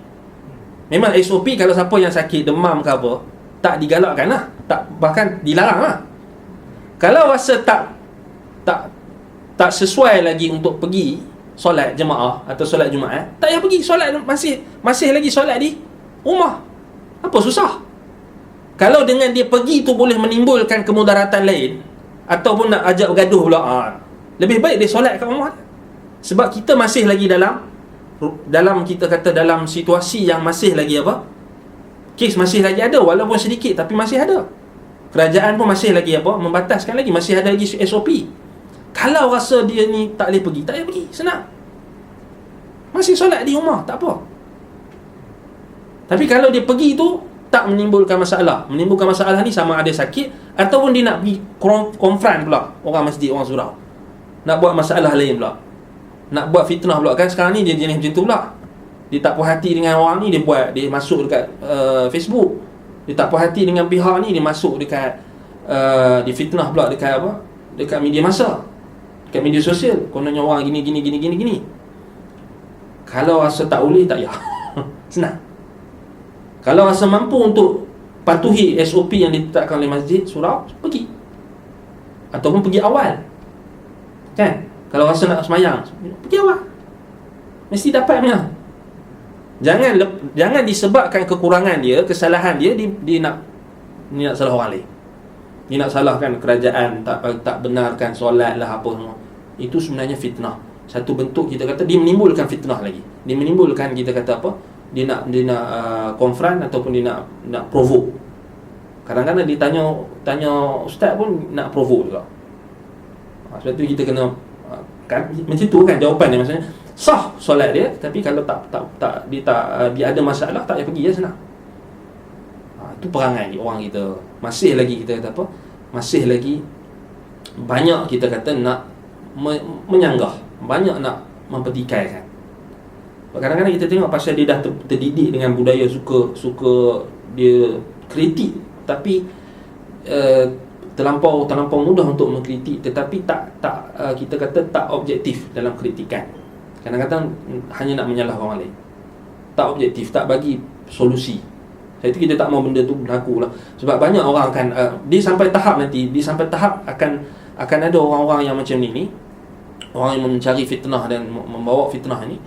Memang SOP kalau siapa yang sakit demam ke apa, tak digalakkan lah, tak, bahkan dilarang lah. Kalau rasa tak sesuai lagi untuk pergi solat jemaah atau solat Jumaat, tak payah pergi solat, masih lagi solat di rumah. Apa susah? Kalau dengan dia pergi tu boleh menimbulkan kemudaratan lain, ataupun nak ajak bergaduh pula, lebih baik dia solat kat rumah. Sebab kita masih lagi dalam kita kata dalam situasi yang masih lagi apa, kes masih lagi ada, walaupun sedikit tapi masih ada. Kerajaan pun masih lagi apa, membataskan lagi, masih ada lagi SOP. Kalau rasa dia ni tak boleh pergi, tak payah pergi, senang. Masih solat di rumah, tak apa. Tapi kalau dia pergi tu tak menimbulkan masalah. Menimbulkan masalah ni sama ada sakit, ataupun dia nak pergi konfront pula orang masjid, orang surau, nak buat masalah lain pula, nak buat fitnah pula. Kan sekarang ni dia jenis macam tu pula. Dia tak puas hati dengan orang ni, dia masuk dekat Facebook. Dia tak puas hati dengan pihak ni, dia masuk dekat dia fitnah pula dekat apa, dekat media masa, dekat media sosial. Kononnya orang gini. Kalau rasa tak boleh, tak payah. Senang. Kalau rasa mampu untuk patuhi SOP yang ditetapkan oleh masjid, surau, pergi. Ataupun pergi awal. Kan? Kalau rasa nak semayang, pergi awal. Mesti dapat punya. Jangan disebabkan kekurangan dia, kesalahan dia, dia nak salah orang lain. Dia nak salahkan kerajaan, tak benarkan solat lah apa semua. Itu sebenarnya fitnah. Satu bentuk kita kata dia menimbulkan fitnah lagi. Dia menimbulkan kita kata apa? Dia nak konfront, ataupun dia nak provoke. Kadang-kadang dia tanya ustaz pun nak provoke juga. Sebab tu kita kena kan, macam tu kan jawapan dia, maksudnya sah solat dia, tapi kalau dia ada masalah, tak payah pergi, ya, senang. Itu perangai orang kita. Masih lagi kita kata apa? Masih lagi banyak kita kata nak menyanggah, banyak nak mempertikaikan. Kadang-kadang kita tengok pasal dia dah terdidik dengan budaya suka dia kritik, tapi terlampau mudah untuk mengkritik, tetapi tak kita kata tak objektif dalam kritikan. Kadang-kadang hanya nak menyalahkan orang lain, tak objektif, tak bagi solusi. Sebab itu kita tak mahu benda tu berlaku lah. Sebab banyak orang akan dia sampai tahap akan ada orang-orang yang macam ni, orang yang mencari fitnah dan membawa fitnah ni.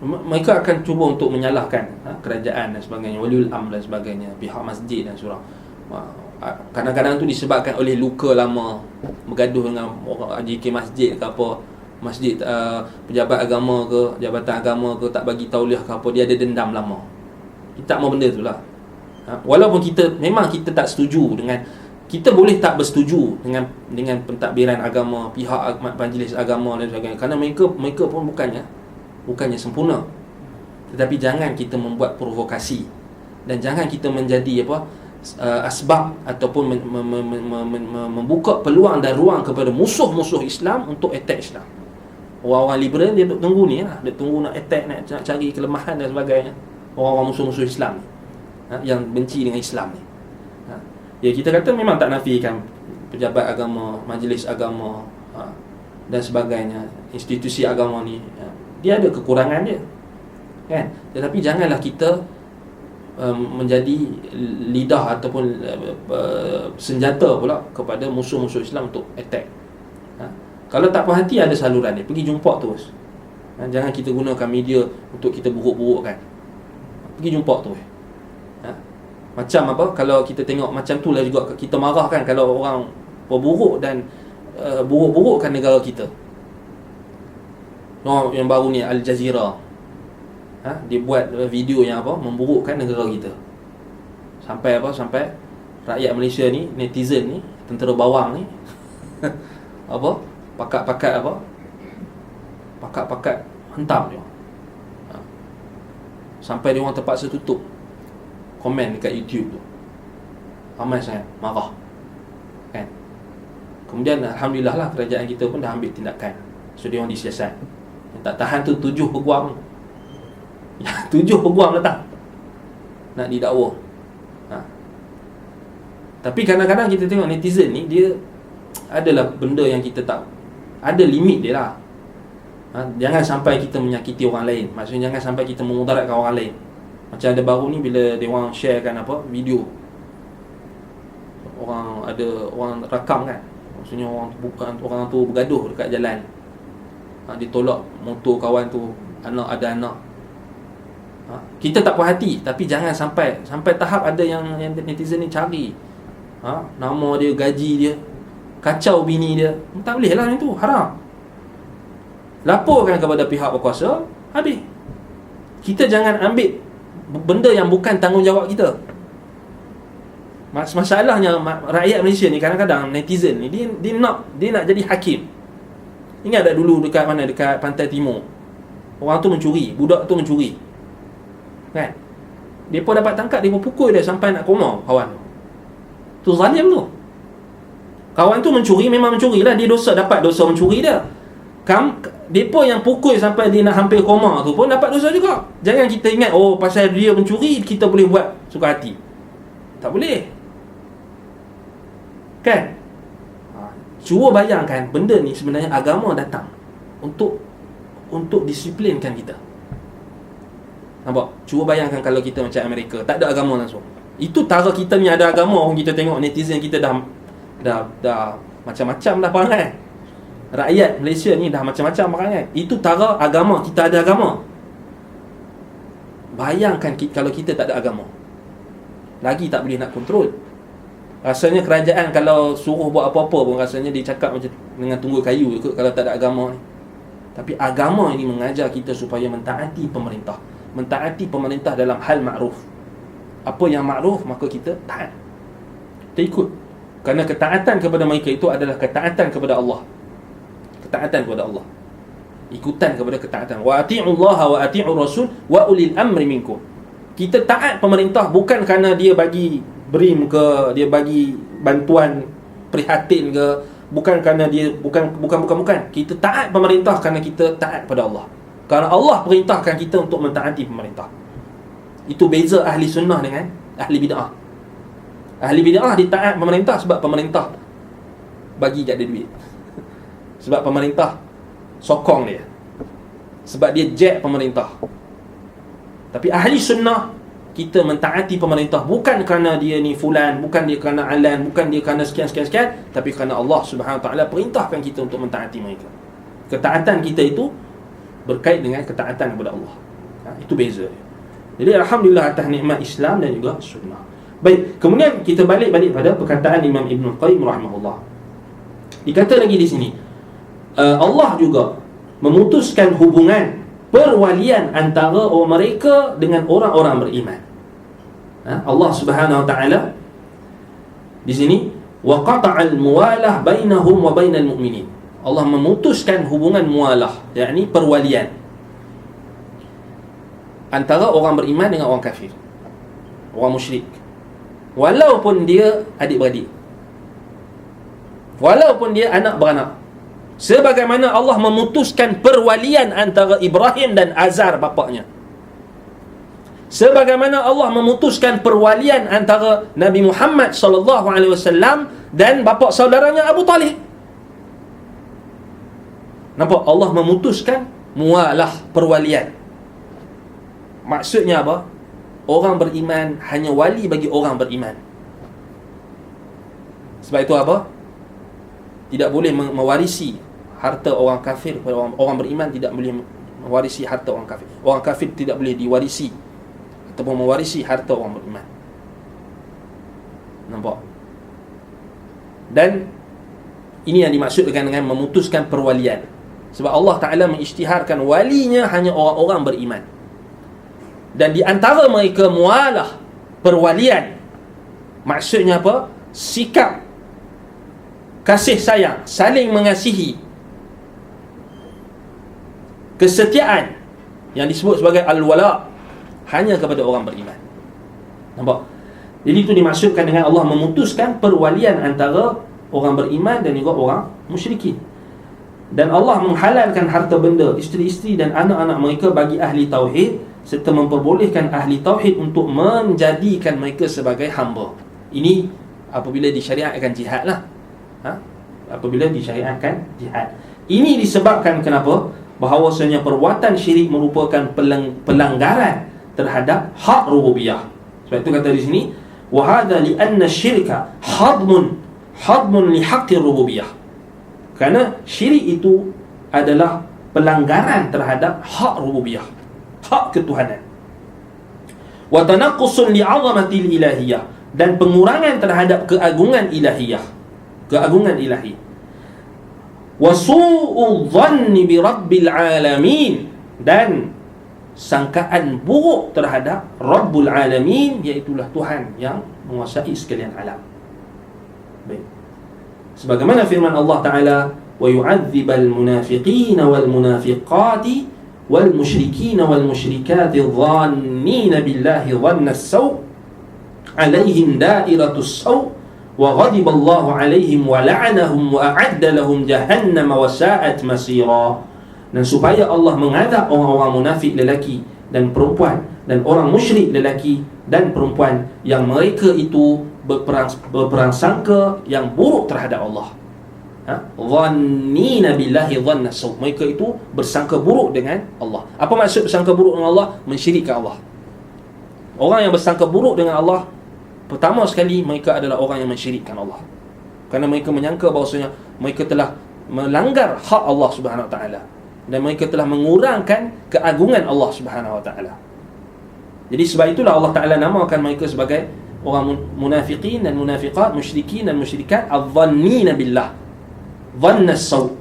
Mereka akan cuba untuk menyalahkan kerajaan dan sebagainya, waliul amr dan sebagainya, pihak masjid dan surau. Kadang-kadang tu disebabkan oleh luka lama, bergaduh dengan orang JK masjid ke apa, masjid pejabat agama ke, jabatan agama ke, tak bagi tauliah ke apa, dia ada dendam lama. Kita tak mahu benda tu lah. Walaupun memang kita tak setuju dengan, kita boleh tak bersetuju dengan pentadbiran agama, pihak majlis agama dan sebagainya, kerana mereka pun bukannya sempurna. Tetapi jangan kita membuat provokasi, dan jangan kita menjadi asbab ataupun membuka peluang dan ruang kepada musuh-musuh Islam untuk attack Islam. Orang-orang liberal dia duk tunggu ni lah, dia tunggu nak attack, nak cari kelemahan dan sebagainya. Orang-orang musuh-musuh Islam ni, yang benci dengan Islam ni. Ya, kita kata memang tak nafikan pejabat agama, majlis agama dan sebagainya, institusi agama ni, dia ada kekurangan dia, kan? Tetapi janganlah kita menjadi lidah ataupun senjata pula kepada musuh-musuh Islam untuk attack. Kalau tak puas hati, ada saluran dia, pergi jumpa terus. Jangan kita gunakan media untuk kita buruk-burukkan. Pergi jumpa terus. Macam apa, kalau kita tengok macam tu lah juga kita marah kan, kalau orang berburuk dan buruk-burukkan negara kita. Yang baru ni Al Jazeera, dia buat video yang memburukkan negara kita. Sampai rakyat Malaysia ni, netizen ni, tentera bawang ni pakat hentam dia. Sampai dia orang terpaksa tutup komen dekat YouTube tu. Ramai sangat marah, kan? Kemudian alhamdulillah lah, kerajaan kita pun dah ambil tindakan. So dia orang disiasat. Yang tak tahan tu 7 peguam. 7 peguam datang nak didakwa. Tapi kadang-kadang kita tengok netizen ni, dia adalah benda yang kita tak, ada limit dia lah. Jangan sampai kita menyakiti orang lain. Maksudnya jangan sampai kita memudaratkan orang lain. Macam ada baru ni bila dia orang sharekan video, orang rakam kan, maksudnya orang tu bergaduh dekat jalan, ditolak motor kawan tu, ada anak. Kita tak puas hati, tapi jangan sampai tahap ada yang netizen ni cari nama dia, gaji dia, kacau bini dia. Tak boleh lah itu, haram. Laporkan kepada pihak berkuasa, habis. Kita jangan ambil benda yang bukan tanggungjawab kita. Masalahnya rakyat Malaysia ni kadang-kadang netizen ni dia nak jadi hakim. Ingat tak dulu dekat Pantai Timur, orang tu mencuri, budak tu mencuri, kan? Depa dapat tangkap, depa pukul dia sampai nak koma kawan tu. Zalim tu. Kawan tu mencuri, memang mencuri lah, dia dapat dosa mencuri dia. Depa yang pukul sampai dia nak hampir koma tu pun dapat dosa juga. Jangan kita ingat pasal dia mencuri kita boleh buat suka hati. Tak boleh, kan? Cuba bayangkan, benda ni sebenarnya agama datang untuk disiplinkan kita. Nampak? Cuba bayangkan kalau kita macam Amerika, tak ada agama langsung. Itu tara kita ni ada agama, orang kita tengok netizen kita dah macam-macam dah perangai. Rakyat Malaysia ni dah macam-macam perangai. Itu tara agama, kita ada agama. Bayangkan kalau kita tak ada agama, lagi tak boleh nak kontrol. Rasanya kerajaan kalau suruh buat apa-apa pun rasanya dia cakap macam dengan tunggul kayu ikut, kalau tak ada agama ni. Tapi agama ini mengajar kita supaya mentaati pemerintah. Mentaati pemerintah dalam hal makruf. Apa yang makruf maka kita taat, kita ikut. Kerana ketaatan kepada mereka itu adalah ketaatan kepada Allah. Ketaatan kepada Allah, ikutan kepada ketaatan. Wa ati'ullaha wa ati'ur rasul wa ulil amri minkum. Kita taat pemerintah bukan kerana dia bagi BRIM ke, dia bagi bantuan prihatin ke, bukan kerana dia bukan. Kita taat pemerintah kerana kita taat pada Allah. Kerana Allah perintahkan kita untuk mentaati pemerintah. Itu beza ahli sunnah dengan ahli bid'ah. Ahli bid'ah dia taat pemerintah sebab pemerintah bagi dia duit, sebab pemerintah sokong dia, sebab dia jack pemerintah. Tapi ahli sunnah, kita mentaati pemerintah bukan kerana dia ni fulan, bukan dia kerana alan, bukan dia kerana sekian, tapi kerana Allah Subhanahu Wa Taala perintahkan kita untuk mentaati mereka. Ketaatan kita itu berkait dengan ketaatan kepada Allah. Itu beza dia. Jadi alhamdulillah atas nikmat Islam dan juga sunnah. Baik, kemudian kita balik pada perkataan Imam Ibn Qayyim rahimahullah. Dikata lagi di sini, Allah juga memutuskan hubungan perwalian antara mereka dengan orang-orang beriman. Allah Subhanahu Wa Taala di sini wa qata'al muwalah bainahum wa bainal mu'minin. Allah memutuskan hubungan muwalah, yakni perwalian antara orang beriman dengan orang kafir, orang musyrik. Walaupun dia adik-beradik, walaupun dia anak beranak. Sebagaimana Allah memutuskan perwalian antara Ibrahim dan Azar bapaknya. Sebagaimana Allah memutuskan perwalian antara Nabi Muhammad SAW dan bapa saudaranya Abu Talib. Nampak? Allah memutuskan mualah, perwalian. Maksudnya apa? Orang beriman hanya wali bagi orang beriman. Sebab itu apa? Tidak boleh mewarisi harta orang kafir kepada orang beriman, tidak boleh mewarisi harta orang kafir. Orang kafir tidak boleh diwarisi ataupun mewarisi harta orang beriman. Nampak? Dan ini yang dimaksudkan dengan memutuskan perwalian. Sebab Allah Ta'ala mengisytiharkan walinya hanya orang-orang beriman. Dan di antara mereka mualah, perwalian, maksudnya apa? Sikap kasih sayang, saling mengasihi, kesetiaan yang disebut sebagai al-wala hanya kepada orang beriman. Nampak? Jadi itu dimaksudkan dengan Allah memutuskan perwalian antara orang beriman dan juga orang musyrikin. Dan Allah menghalalkan harta benda, isteri-isteri dan anak-anak mereka bagi ahli tauhid, serta memperbolehkan ahli tauhid untuk menjadikan mereka sebagai hamba. Ini apabila disyariatkan jihad lah. apabila disyariatkan jihad. Ini disebabkan kenapa? Bahawasanya perbuatan syirik merupakan pelanggaran terhadap hak rububiyah. Sebab itu kata di sini, wa hadha li anna syirka hadmun li haqqi rububiyah. Kerana syirik itu adalah pelanggaran terhadap hak rububiyah, hak ketuhanan. Wa tanaqqusun li 'azamatil ilahiyah, dan pengurangan terhadap keagungan ilahiyah, keagungan ilahi. Wa su'u dhanni bi rabbil alamin, dan sangkaan buruk terhadap Rabbul Alamin, iaitulah Tuhan yang menguasai sekalian alam. Baik. Sebagaimana firman Allah Ta'ala, wa yu'adzibal munafiqina wal munafiqati wal musyrikina wal musyrikati dhannina billahi dhanna as-saw' alaihim dairatus saw' wa ghadiballahu alaihim wa la'anahum wa a'adda lahum jahannam wa sa'at masira. Dan supaya Allah mengadab orang-orang munafik lelaki dan perempuan, dan orang musyrik lelaki dan perempuan yang mereka itu berperang sangka yang buruk terhadap Allah. Dhannina billahi dhanna saw', mereka itu bersangka buruk dengan Allah. Apa maksud bersangka buruk dengan Allah? Mensyirikkan Allah. Orang yang bersangka buruk dengan Allah, pertama sekali mereka adalah orang yang mensyirikkan Allah, kerana mereka menyangka bahawasanya mereka telah melanggar hak Allah Subhanahu Wa Taala, dan mereka telah mengurangkan keagungan Allah Subhanahu Wa Taala. Jadi sebab itulah Allah Taala namakan mereka sebagai orang munafiqin dan munafiqat, musyrikin dan musyrikat, adh-dhannina billah dhanna as-saw'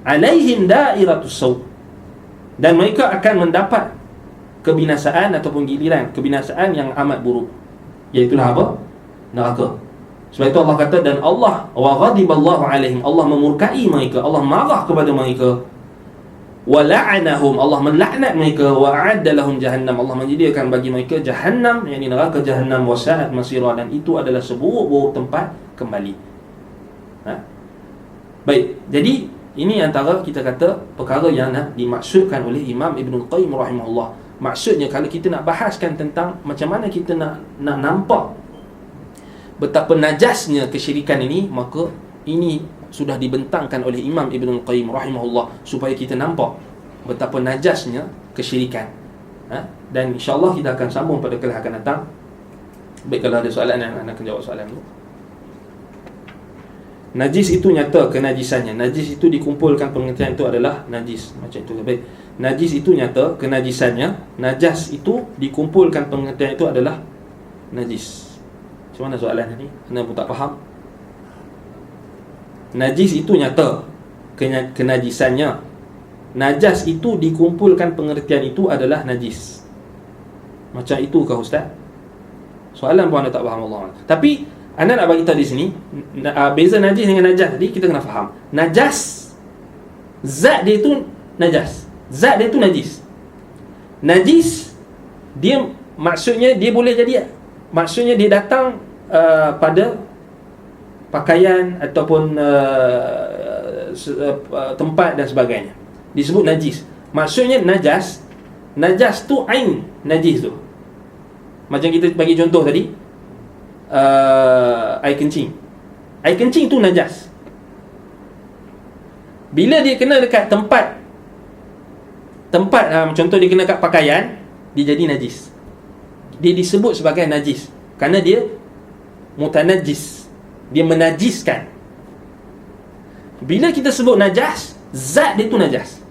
alaihim dairatus saw', dan mereka akan mendapat kebinasaan ataupun giliran kebinasaan yang amat buruk, iaitulah apa? Neraka. Sebab itu Allah kata, dan Allah wa ghadiballahu alaihim, Allah memurkai mereka, Allah marah kepada mereka, wa la'anahum, Allah melaknat mereka, wa a'adda lahum jahannam, Allah menyediakan bagi mereka jahannam, yakni neraka jahannam, wa sa'at masira, dan itu adalah seburuk-buruk tempat kembali. Baik, jadi ini antara kita kata perkara yang nak dimaksudkan oleh Imam Ibnul Qayyim rahimahullah. Maksudnya kalau kita nak bahaskan tentang macam mana kita nak nampak betapa najasnya kesyirikan ini, maka ini sudah dibentangkan oleh Imam Ibnul Qayyim rahimahullah supaya kita nampak betapa najasnya kesyirikan. Dan insya-Allah kita akan sambung pada kelas akan datang. Baik, kalau ada soalan anda akan jawab soalan dulu. Najis itu nyata kenajisannya. Najis itu dikumpulkan, pengertian itu adalah najis. Macam itu. Baik. Najis itu nyata kenajisannya. Najas itu dikumpulkan, pengertian itu adalah najis. Macam mana soalan ni? Anda pun tak faham. Najis itu nyata kenajisannya. Najas itu dikumpulkan, pengertian itu adalah najis. Macam itu kah Ustaz? Soalan pun anda tak faham, Allah. Tapi anda nak bagi tahu di sini beza najis dengan najas. Jadi kita kena faham, najas zat dia itu najas, zat dia itu najis. Najis dia maksudnya dia boleh jadi, maksudnya dia datang pada pakaian ataupun tempat dan sebagainya, disebut najis. Maksudnya najas, najas tu ain najis tu. Macam kita bagi contoh tadi, air kencing. Air kencing tu najas. Bila dia kena dekat tempat, contoh dia kena kat pakaian, dia jadi najis. Dia disebut sebagai najis kerana dia mutanajis, dia menajiskan. Bila kita sebut najas, zat dia tu najas.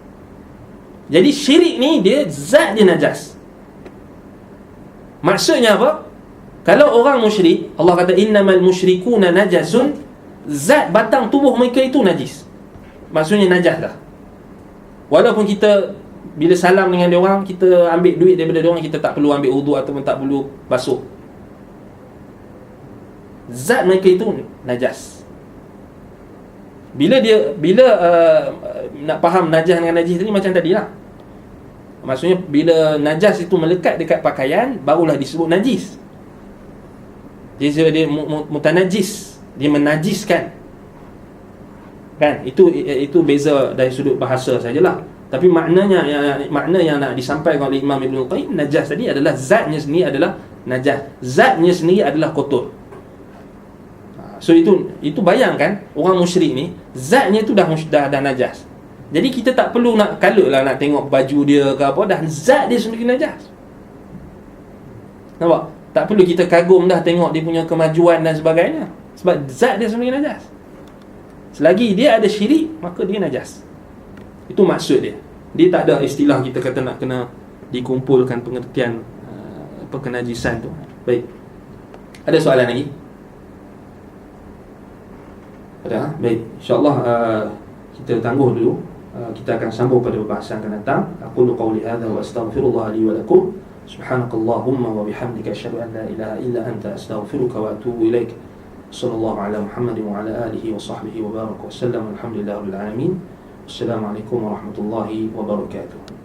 Jadi syirik ni dia zat dia najas. Maksudnya apa? Kalau orang musyrik, Allah kata innamal musyrikuna najasun, zat batang tubuh mereka itu najis. Maksudnya najas dah. Walaupun kita bila salam dengan dia orang, kita ambil duit daripada dia orang, kita tak perlu ambil wudu ataupun tak perlu basuh. Zat mereka itu najas. Bila nak faham najas dengan najis tadi macam tadilah. Maksudnya bila najas itu melekat dekat pakaian, barulah disebut najis. Dia mutanajis, dia menajiskan. Kan? Itu beza dari sudut bahasa sajalah. Tapi makna yang nak disampaikan oleh Imam Ibnul Qayyim, najas tadi adalah zatnya sendiri adalah najas. Zatnya sendiri adalah kotor. So itu bayangkan orang musyrik ni, zatnya tu dah najas. Jadi kita tak perlu nak kalutlah nak tengok baju dia ke apa, dah zat dia sendiri najas. Nampak? Tak perlu kita kagum dah tengok dia punya kemajuan dan sebagainya, sebab zat dia sendiri najas. Selagi dia ada syirik, maka dia najas. Itu maksud dia. Dia tak ada istilah kita kata nak kena dikumpulkan pengertian kenajisan tu. Baik. Ada soalan lagi? Ada? Baik. InsyaAllah kita tangguh dulu. Kita akan sambung pada perbahasan akan datang. Aqulu qawli hadha wa astaghfirullah li wa lakum. Subhanakallahumma wa bihamdika asyhadu an la ilaha illa anta astaghfiruka wa atubu ilaik. Sallallahu ala Muhammadin wa ala alihi wa sahbihi wa baraka wa sallam. Alhamdulillahirabbil alamin. Assalamualaikum warahmatullahi wabarakatuh.